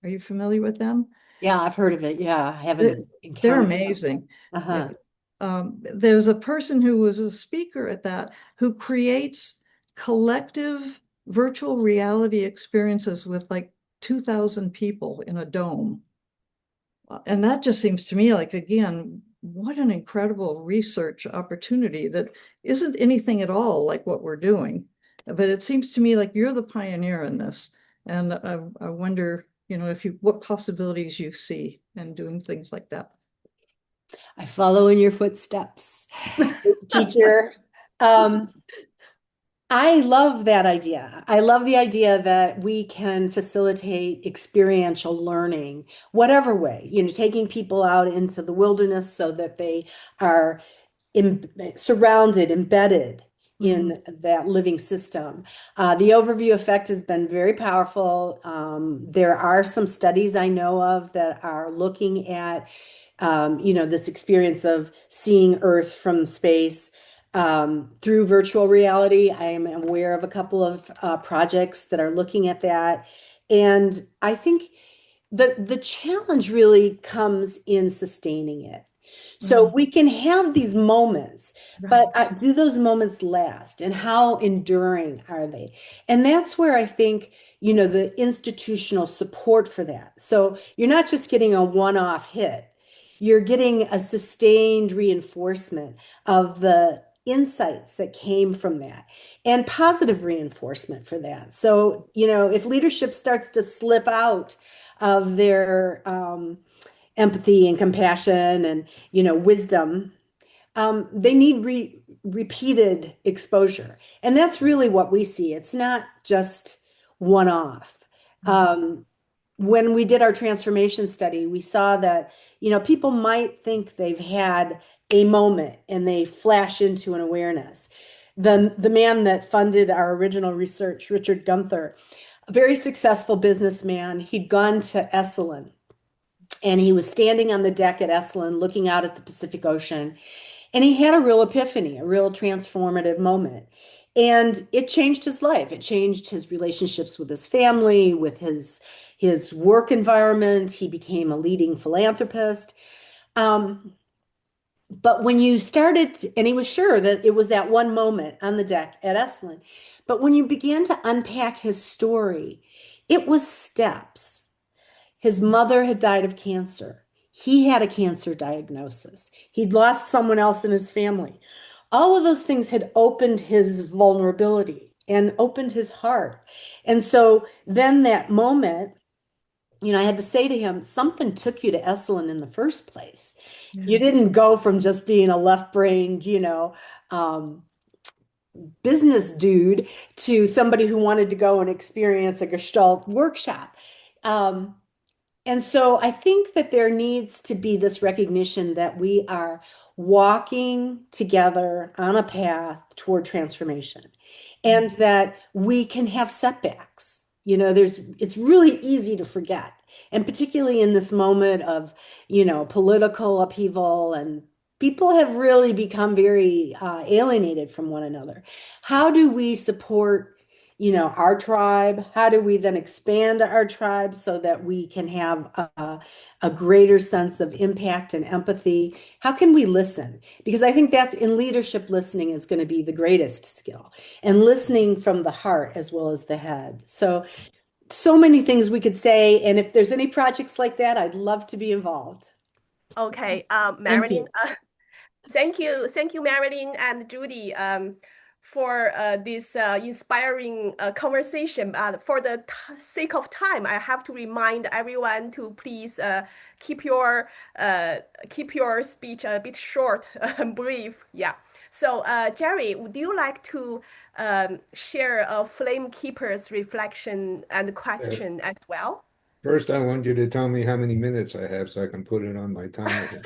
Are you familiar with them? Yeah, I've heard of it. Yeah, I haven't encountered They're amazing. There's a person who was a speaker at that who creates collective virtual reality experiences with like 2,000 people in a dome. And that just seems to me like, again, what an incredible research opportunity that isn't anything at all like what we're doing. But it seems to me like you're the pioneer in this. And I wonder, what possibilities you see in doing things like that. I follow in your footsteps, teacher. I love that idea. I love the idea that we can facilitate experiential learning, whatever way, taking people out into the wilderness so that they are surrounded, embedded in that living system. The overview effect has been very powerful. There are some studies I know of that are looking at, this experience of seeing Earth from space through virtual reality. I am aware of a couple of projects that are looking at that. And I think the challenge really comes in sustaining it. So we can have these moments, but do those moments last? And how enduring are they? And that's where I think, the institutional support for that. So you're not just getting a one-off hit, you're getting a sustained reinforcement of the insights that came from that, and positive reinforcement for that. So, if leadership starts to slip out of their empathy and compassion and wisdom, they need repeated exposure, and that's really what we see. It's not just one-off. When we did our transformation study, we saw that people might think they've had a moment and they flash into an awareness. The man that funded our original research, Richard Gunther, a very successful businessman, he'd gone to Esalen. And he was standing on the deck at Esalen looking out at the Pacific Ocean. And he had a real epiphany, a real transformative moment. And it changed his life. It changed his relationships with his family, with his work environment. He became a leading philanthropist. But when you started, and he was sure that it was that one moment on the deck at Esalen. But when you began to unpack his story, it was steps. His mother had died of cancer. He had a cancer diagnosis. He'd lost someone else in his family. All of those things had opened his vulnerability and opened his heart. And so then that moment, I had to say to him, something took you to Esalen in the first place. Yeah. You didn't go from just being a left-brained, business dude to somebody who wanted to go and experience a Gestalt workshop. And so I think that there needs to be this recognition that we are walking together on a path toward transformation, and that we can have setbacks. It's really easy to forget. And particularly in this moment of, political upheaval, and people have really become very alienated from one another. How do we support our tribe? How do we then expand our tribe so that we can have a greater sense of impact and empathy? How can we listen? Because I think that's in leadership, listening is going to be the greatest skill, and listening from the heart as well as the head. So many things we could say. And if there's any projects like that, I'd love to be involved. Okay, Thank Marilyn, you. thank you, Marilyn and Judi, for this inspiring conversation. For the sake of time, I have to remind everyone to please keep your keep your speech a bit short and brief. Yeah. So, Jerry, would you like to share a Flamekeepers reflection and Uh, question as well? First, I want you to tell me how many minutes I have so I can put it on my timer here.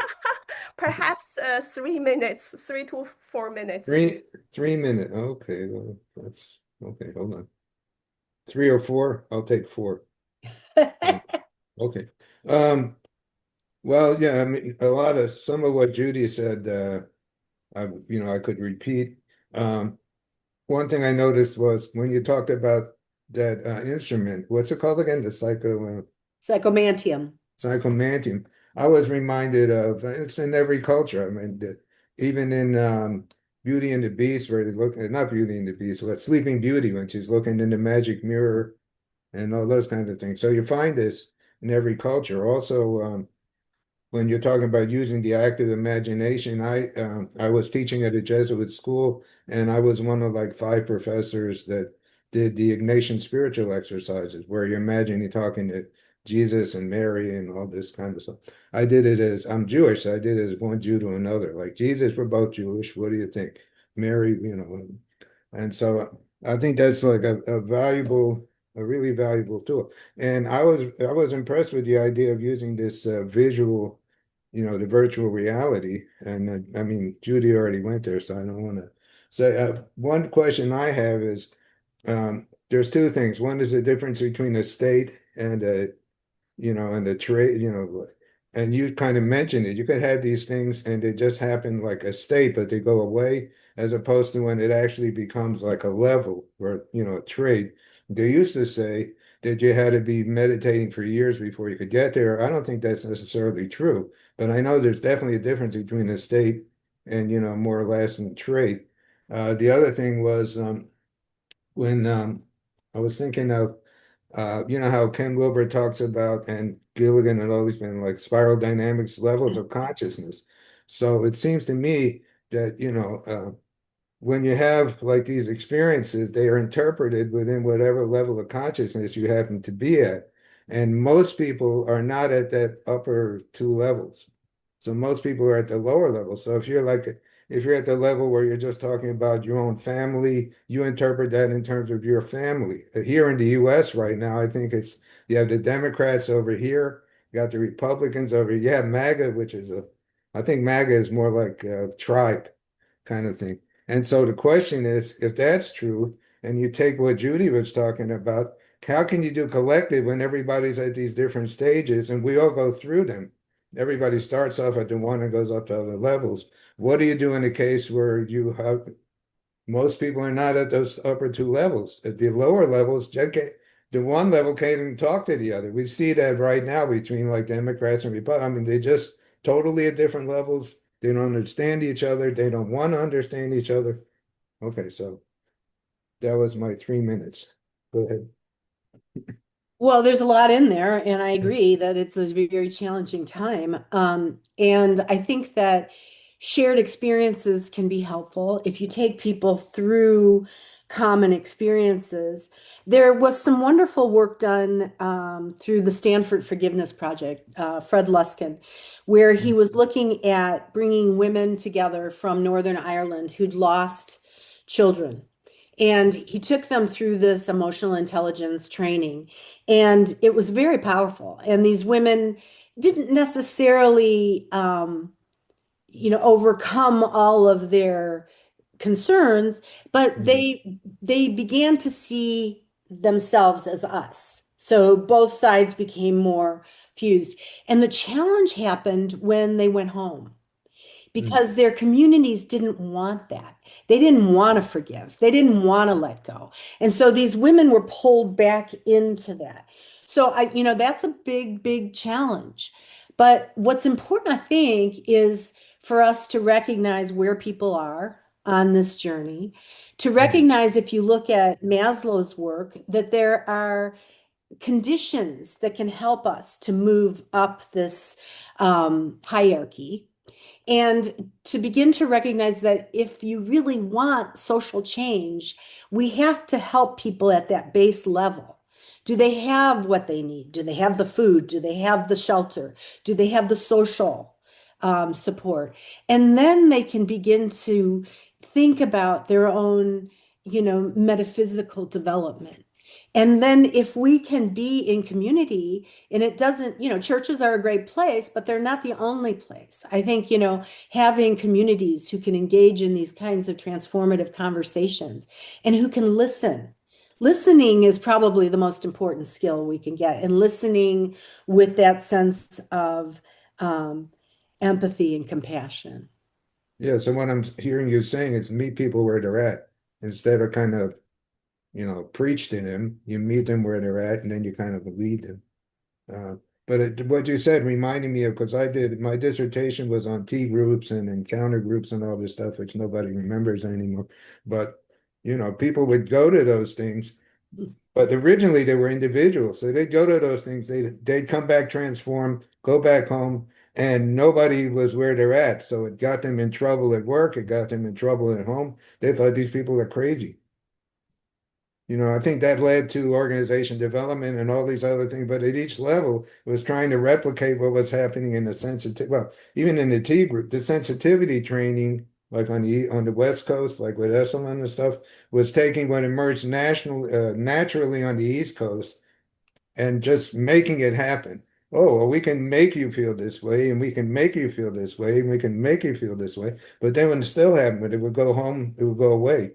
Perhaps 3 minutes, 3 to 4 minutes. Three minute. Okay, well, that's okay. Hold on. 3 or 4? I'll take 4. Okay. Well, yeah, I mean, some of what Judi said, I could repeat. One thing I noticed was when you talked about that instrument, what's it called again? The Psychomantium. psychomantium. I was reminded of it's in every culture. I mean, even in Beauty and the Beast, where they look, not Beauty and the Beast, but Sleeping Beauty, when she's looking in the magic mirror and all those kinds of things. So you find this in every culture. Also, when you're talking about using the active imagination, I was teaching at a Jesuit school, and I was one of like 5 professors that did the Ignatian spiritual exercises, where you're imagining talking to Jesus and Mary and all this kind of stuff. I did it as I'm Jewish, so I did it as one Jew to another. Like Jesus, we're both Jewish. What do you think? Mary, and so I think that's like a really valuable tool. And I was impressed with the idea of using this visual, the virtual reality. And I mean, Judi already went there, so I don't want to say. One question I have is, there's 2 things. One is the difference between a state and and the trade, and you kind of mentioned it. You could have these things and they just happen like a state, but they go away, as opposed to when it actually becomes like a level or, a trade. They used to say that you had to be meditating for years before you could get there. I don't think that's necessarily true, but I know there's definitely a difference between a state and, more or less in trade. The other thing was when I was thinking of how Ken Wilber talks about and Gilligan and all these been like spiral dynamics levels of consciousness. So it seems to me that, when you have like these experiences, they are interpreted within whatever level of consciousness you happen to be at. And most people are not at that upper 2 levels. So most people are at the lower level. So if you're at the level where you're just talking about your own family, you interpret that in terms of your family. Here in the US right now, I think you have the Democrats over here, you got the Republicans over here. You have MAGA, I think MAGA is more like a tribe kind of thing. And so the question is, if that's true, and you take what Judi was talking about, how can you do collective when everybody's at these different stages and we all go through them? Everybody starts off at the one and goes up to other levels. What do you do in a case where most people are not at those upper 2 levels? At the lower levels, the one level can't even talk to the other. We see that right now between like Democrats and Republicans. I mean, they just totally at different levels. They don't understand each other. They don't want to understand each other. Okay, so that was my 3 minutes. Go ahead. Well, there's a lot in there, and I agree that it's a very challenging time. And I think that shared experiences can be helpful if you take people through common experiences. There was some wonderful work done through the Stanford Forgiveness Project, Fred Luskin, where he was looking at bringing women together from Northern Ireland who'd lost children. And he took them through this emotional intelligence training. And it was very powerful. And these women didn't necessarily, overcome all of their concerns, but they began to see themselves as us. So both sides became more fused. And the challenge happened when they went home, because their communities didn't want that. They didn't want to forgive. They didn't want to let go. And so these women were pulled back into that. So that's a big, big challenge. But what's important, I think, is for us to recognize where people are on this journey, to recognize, if you look at Maslow's work, that there are conditions that can help us to move up this hierarchy, and to begin to recognize that if you really want social change, we have to help people at that base level. Do they have what they need? Do they have the food? Do they have the shelter? Do they have the social support? And then they can begin to think about their own, metaphysical development. And then if we can be in community, and it doesn't, churches are a great place, but they're not the only place. I think, having communities who can engage in these kinds of transformative conversations and who can listen. Listening is probably the most important skill we can get, and listening with that sense of empathy and compassion. Yeah, so what I'm hearing you saying is meet people where they're at instead of kind of, preach to them. You meet them where they're at, and then you kind of lead them. But what you said reminded me of, because my dissertation was on tea groups and encounter groups and all this stuff, which nobody remembers anymore. But, people would go to those things, but originally they were individuals. So they'd go to those things, they'd come back transformed, go back home, and nobody was where they're at. So it got them in trouble at work, it got them in trouble at home. They thought these people are crazy. I think that led to organization development and all these other things, but at each level it was trying to replicate what was happening in the even in the T group, the sensitivity training, like on the West Coast, like with Esalen and stuff, was taking what emerged naturally on the East Coast and just making it happen. Oh, well, we can make you feel this way, and we can make you feel this way, and we can make you feel this way. But then when it still happened, it would go home, it would go away.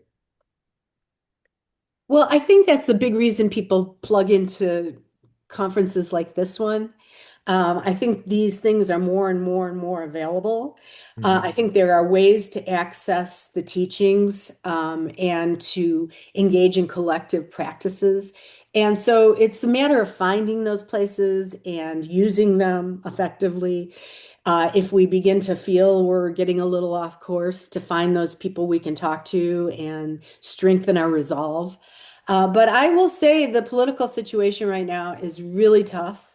Well, I think that's a big reason people plug into conferences like this one. I think these things are more and more and more available. I think there are ways to access the teachings and to engage in collective practices. And so it's a matter of finding those places and using them effectively. If we begin to feel we're getting a little off course, to find those people we can talk to and strengthen our resolve. But I will say the political situation right now is really tough.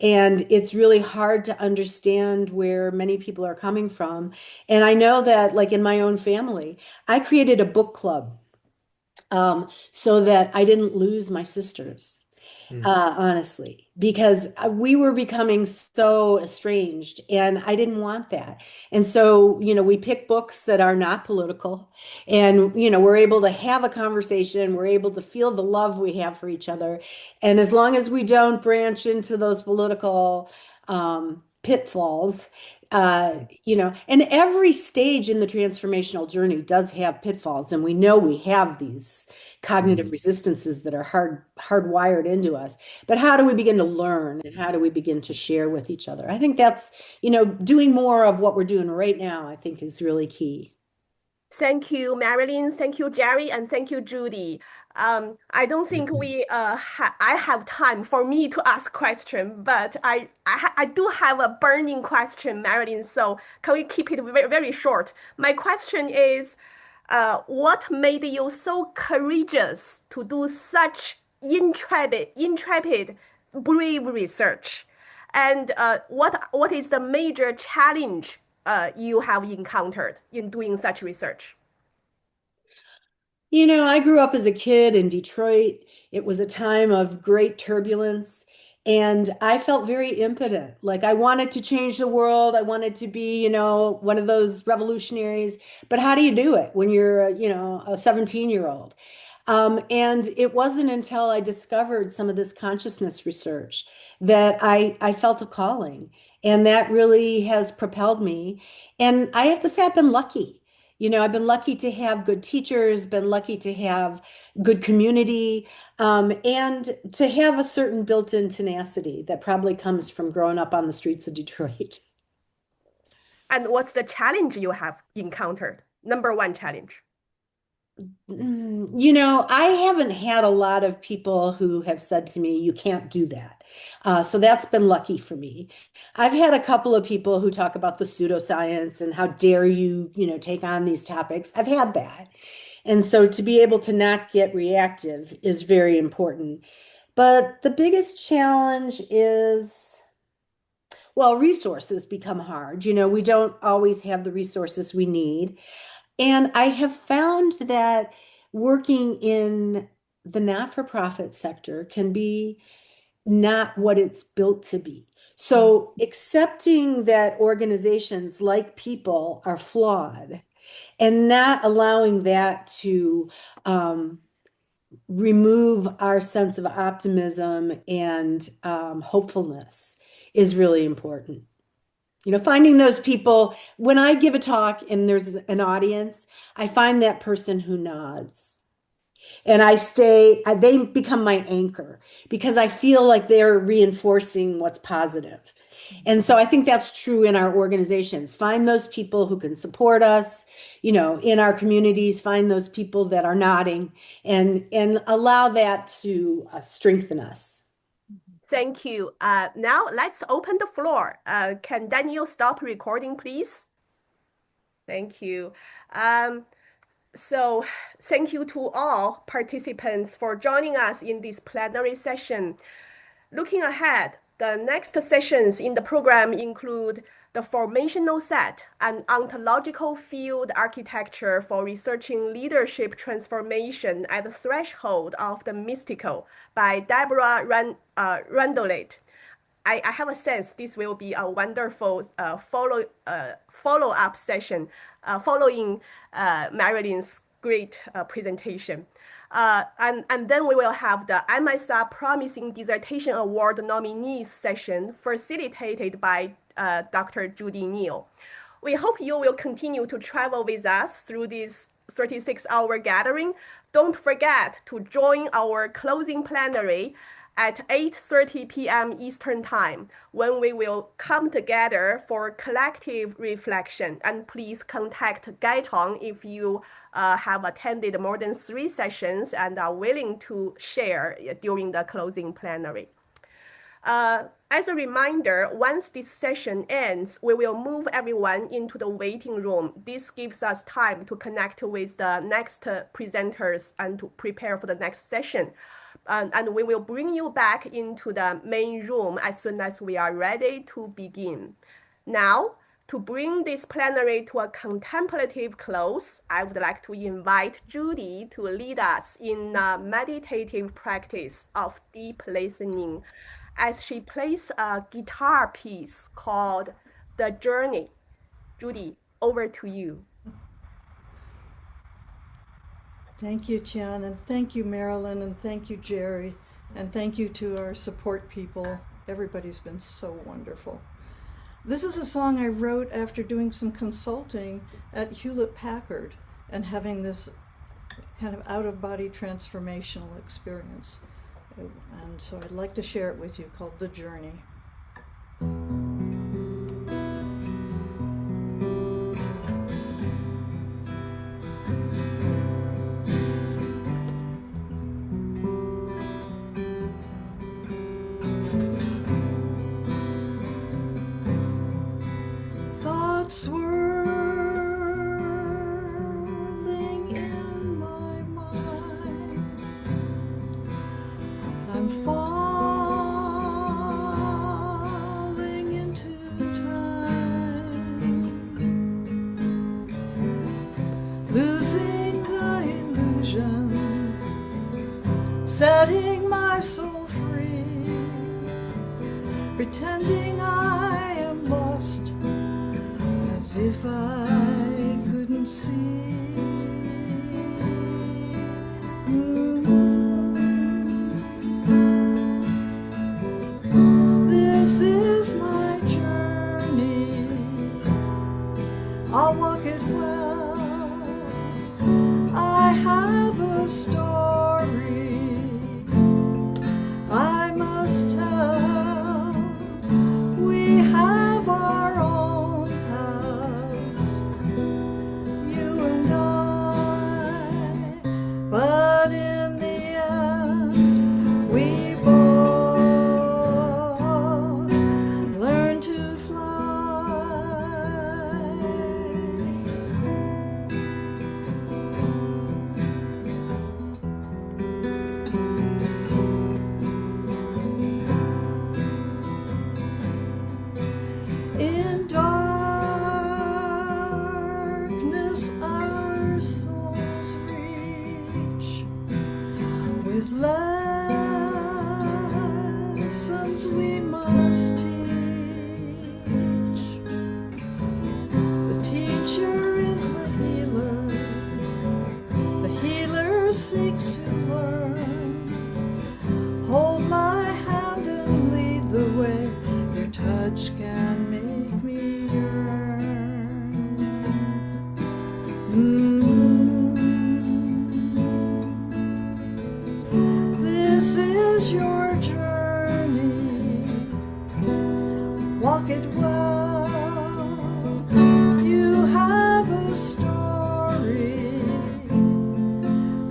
And it's really hard to understand where many people are coming from. And I know that, like in my own family, I created a book club so that I didn't lose my sisters. Honestly, because we were becoming so estranged and I didn't want that. And so, we pick books that are not political and, we're able to have a conversation. We're able to feel the love we have for each other. And as long as we don't branch into those political pitfalls, and every stage in the transformational journey does have pitfalls. And we know we have these cognitive resistances that are hardwired into us. But how do we begin to learn and how do we begin to share with each other? I think that's, doing more of what we're doing right now, I think is really key. Thank you, Marilyn. Thank you, Jerry, and thank you, Judi. I don't think I have time for me to ask question, but I do have a burning question, Marilyn. So can we keep it very, very short? My question is, what made you so courageous to do such intrepid, brave research? And what is the major challenge you have encountered in doing such research? I grew up as a kid in Detroit. It was a time of great turbulence, and I felt very impotent. Like I wanted to change the world. I wanted to be, one of those revolutionaries. But how do you do it when you're, a 17-year-old? And it wasn't until I discovered some of this consciousness research that I felt a calling. And that really has propelled me. And I have to say, I've been lucky. I've been lucky to have good teachers, been lucky to have good community, and to have a certain built-in tenacity that probably comes from growing up on the streets of Detroit. And what's the challenge you have encountered? Number one challenge. You know, I haven't had a lot of people who have said to me, you can't do that. So that's been lucky for me. I've had a couple of people who talk about the pseudoscience and how dare you, take on these topics. I've had that. And so to be able to not get reactive is very important. But the biggest challenge is, well, resources become hard. We don't always have the resources we need. And I have found that working in the not-for-profit sector can be not what it's built to be. So accepting that organizations like people are flawed and not allowing that to remove our sense of optimism and hopefulness is really important. Finding those people, when I give a talk and there's an audience, I find that person who nods. And they become my anchor because I feel like they're reinforcing what's positive. And so I think that's true in our organizations. Find those people who can support us, in our communities, find those people that are nodding and allow that to strengthen us. Thank you. Now let's open the floor. Can Daniel stop recording, please? Thank you. So thank you to all participants for joining us in this plenary session. Looking ahead, the next sessions in the program include the formational set, an ontological field architecture for researching leadership transformation at the threshold of the mystical by Deborah Randolet. I have a sense this will be a wonderful follow-up session following Marilyn's great presentation. And then we will have the MSR Promising Dissertation Award nominees session facilitated by Dr. Judi Neal. We hope you will continue to travel with us through this 36-hour gathering. Don't forget to join our closing plenary at 8:30 p.m. Eastern Time, when we will come together for collective reflection. And please contact Gaitong if you have attended more than 3 sessions and are willing to share during the closing plenary. As a reminder, once this session ends, we will move everyone into the waiting room. This gives us time to connect with the next presenters and to prepare for the next session. And we will bring you back into the main room as soon as we are ready to begin. Now, to bring this plenary to a contemplative close, I would like to invite Judi to lead us in a meditative practice of deep listening as she plays a guitar piece called The Journey. Judi, over to you. Thank you, Tian, and thank you, Marilyn, and thank you, Jerry, and thank you to our support people. Everybody's been so wonderful. This is a song I wrote after doing some consulting at Hewlett-Packard and having this kind of out-of-body transformational experience. And so I'd like to share it with you, called The Journey. Swirling in my mind, I'm falling into time, losing the illusions, setting my soul free, pretending I am lost, as if I couldn't see. This is my journey, I'll walk it well. I have a story I must tell. We have our own path, much can make me yearn. This is your journey. Walk it well. You have a story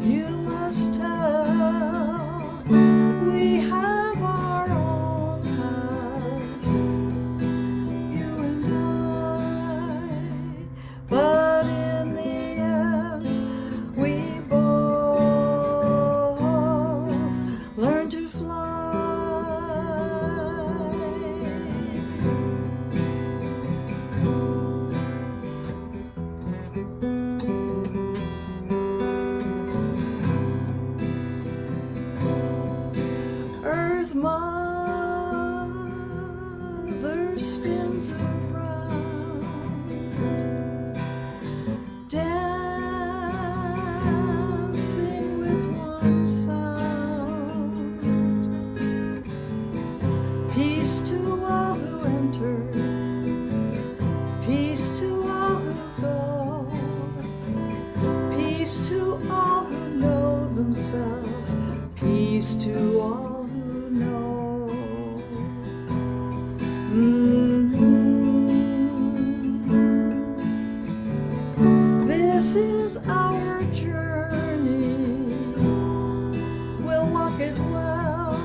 you must tell. We have our own paths, you and I, but in the end we both learn to fly. Earth Mother spins around, dancing with one sound. Peace to all who enter, peace to all who go, peace to all who know themselves, peace to all who know. This is our journey. We'll walk it well.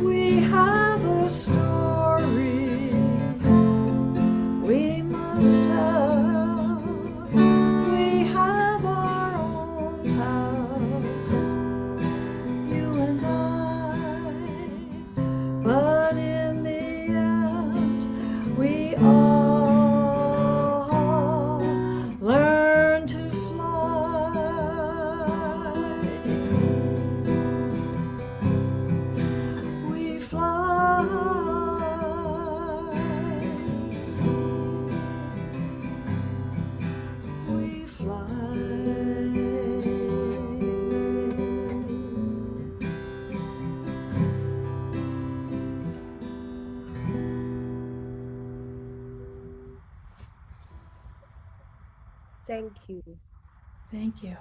We have a story we must tell. We have our own paths, you and I, but in the end we all learn to fly. We fly. We fly. Thank you. Thank you.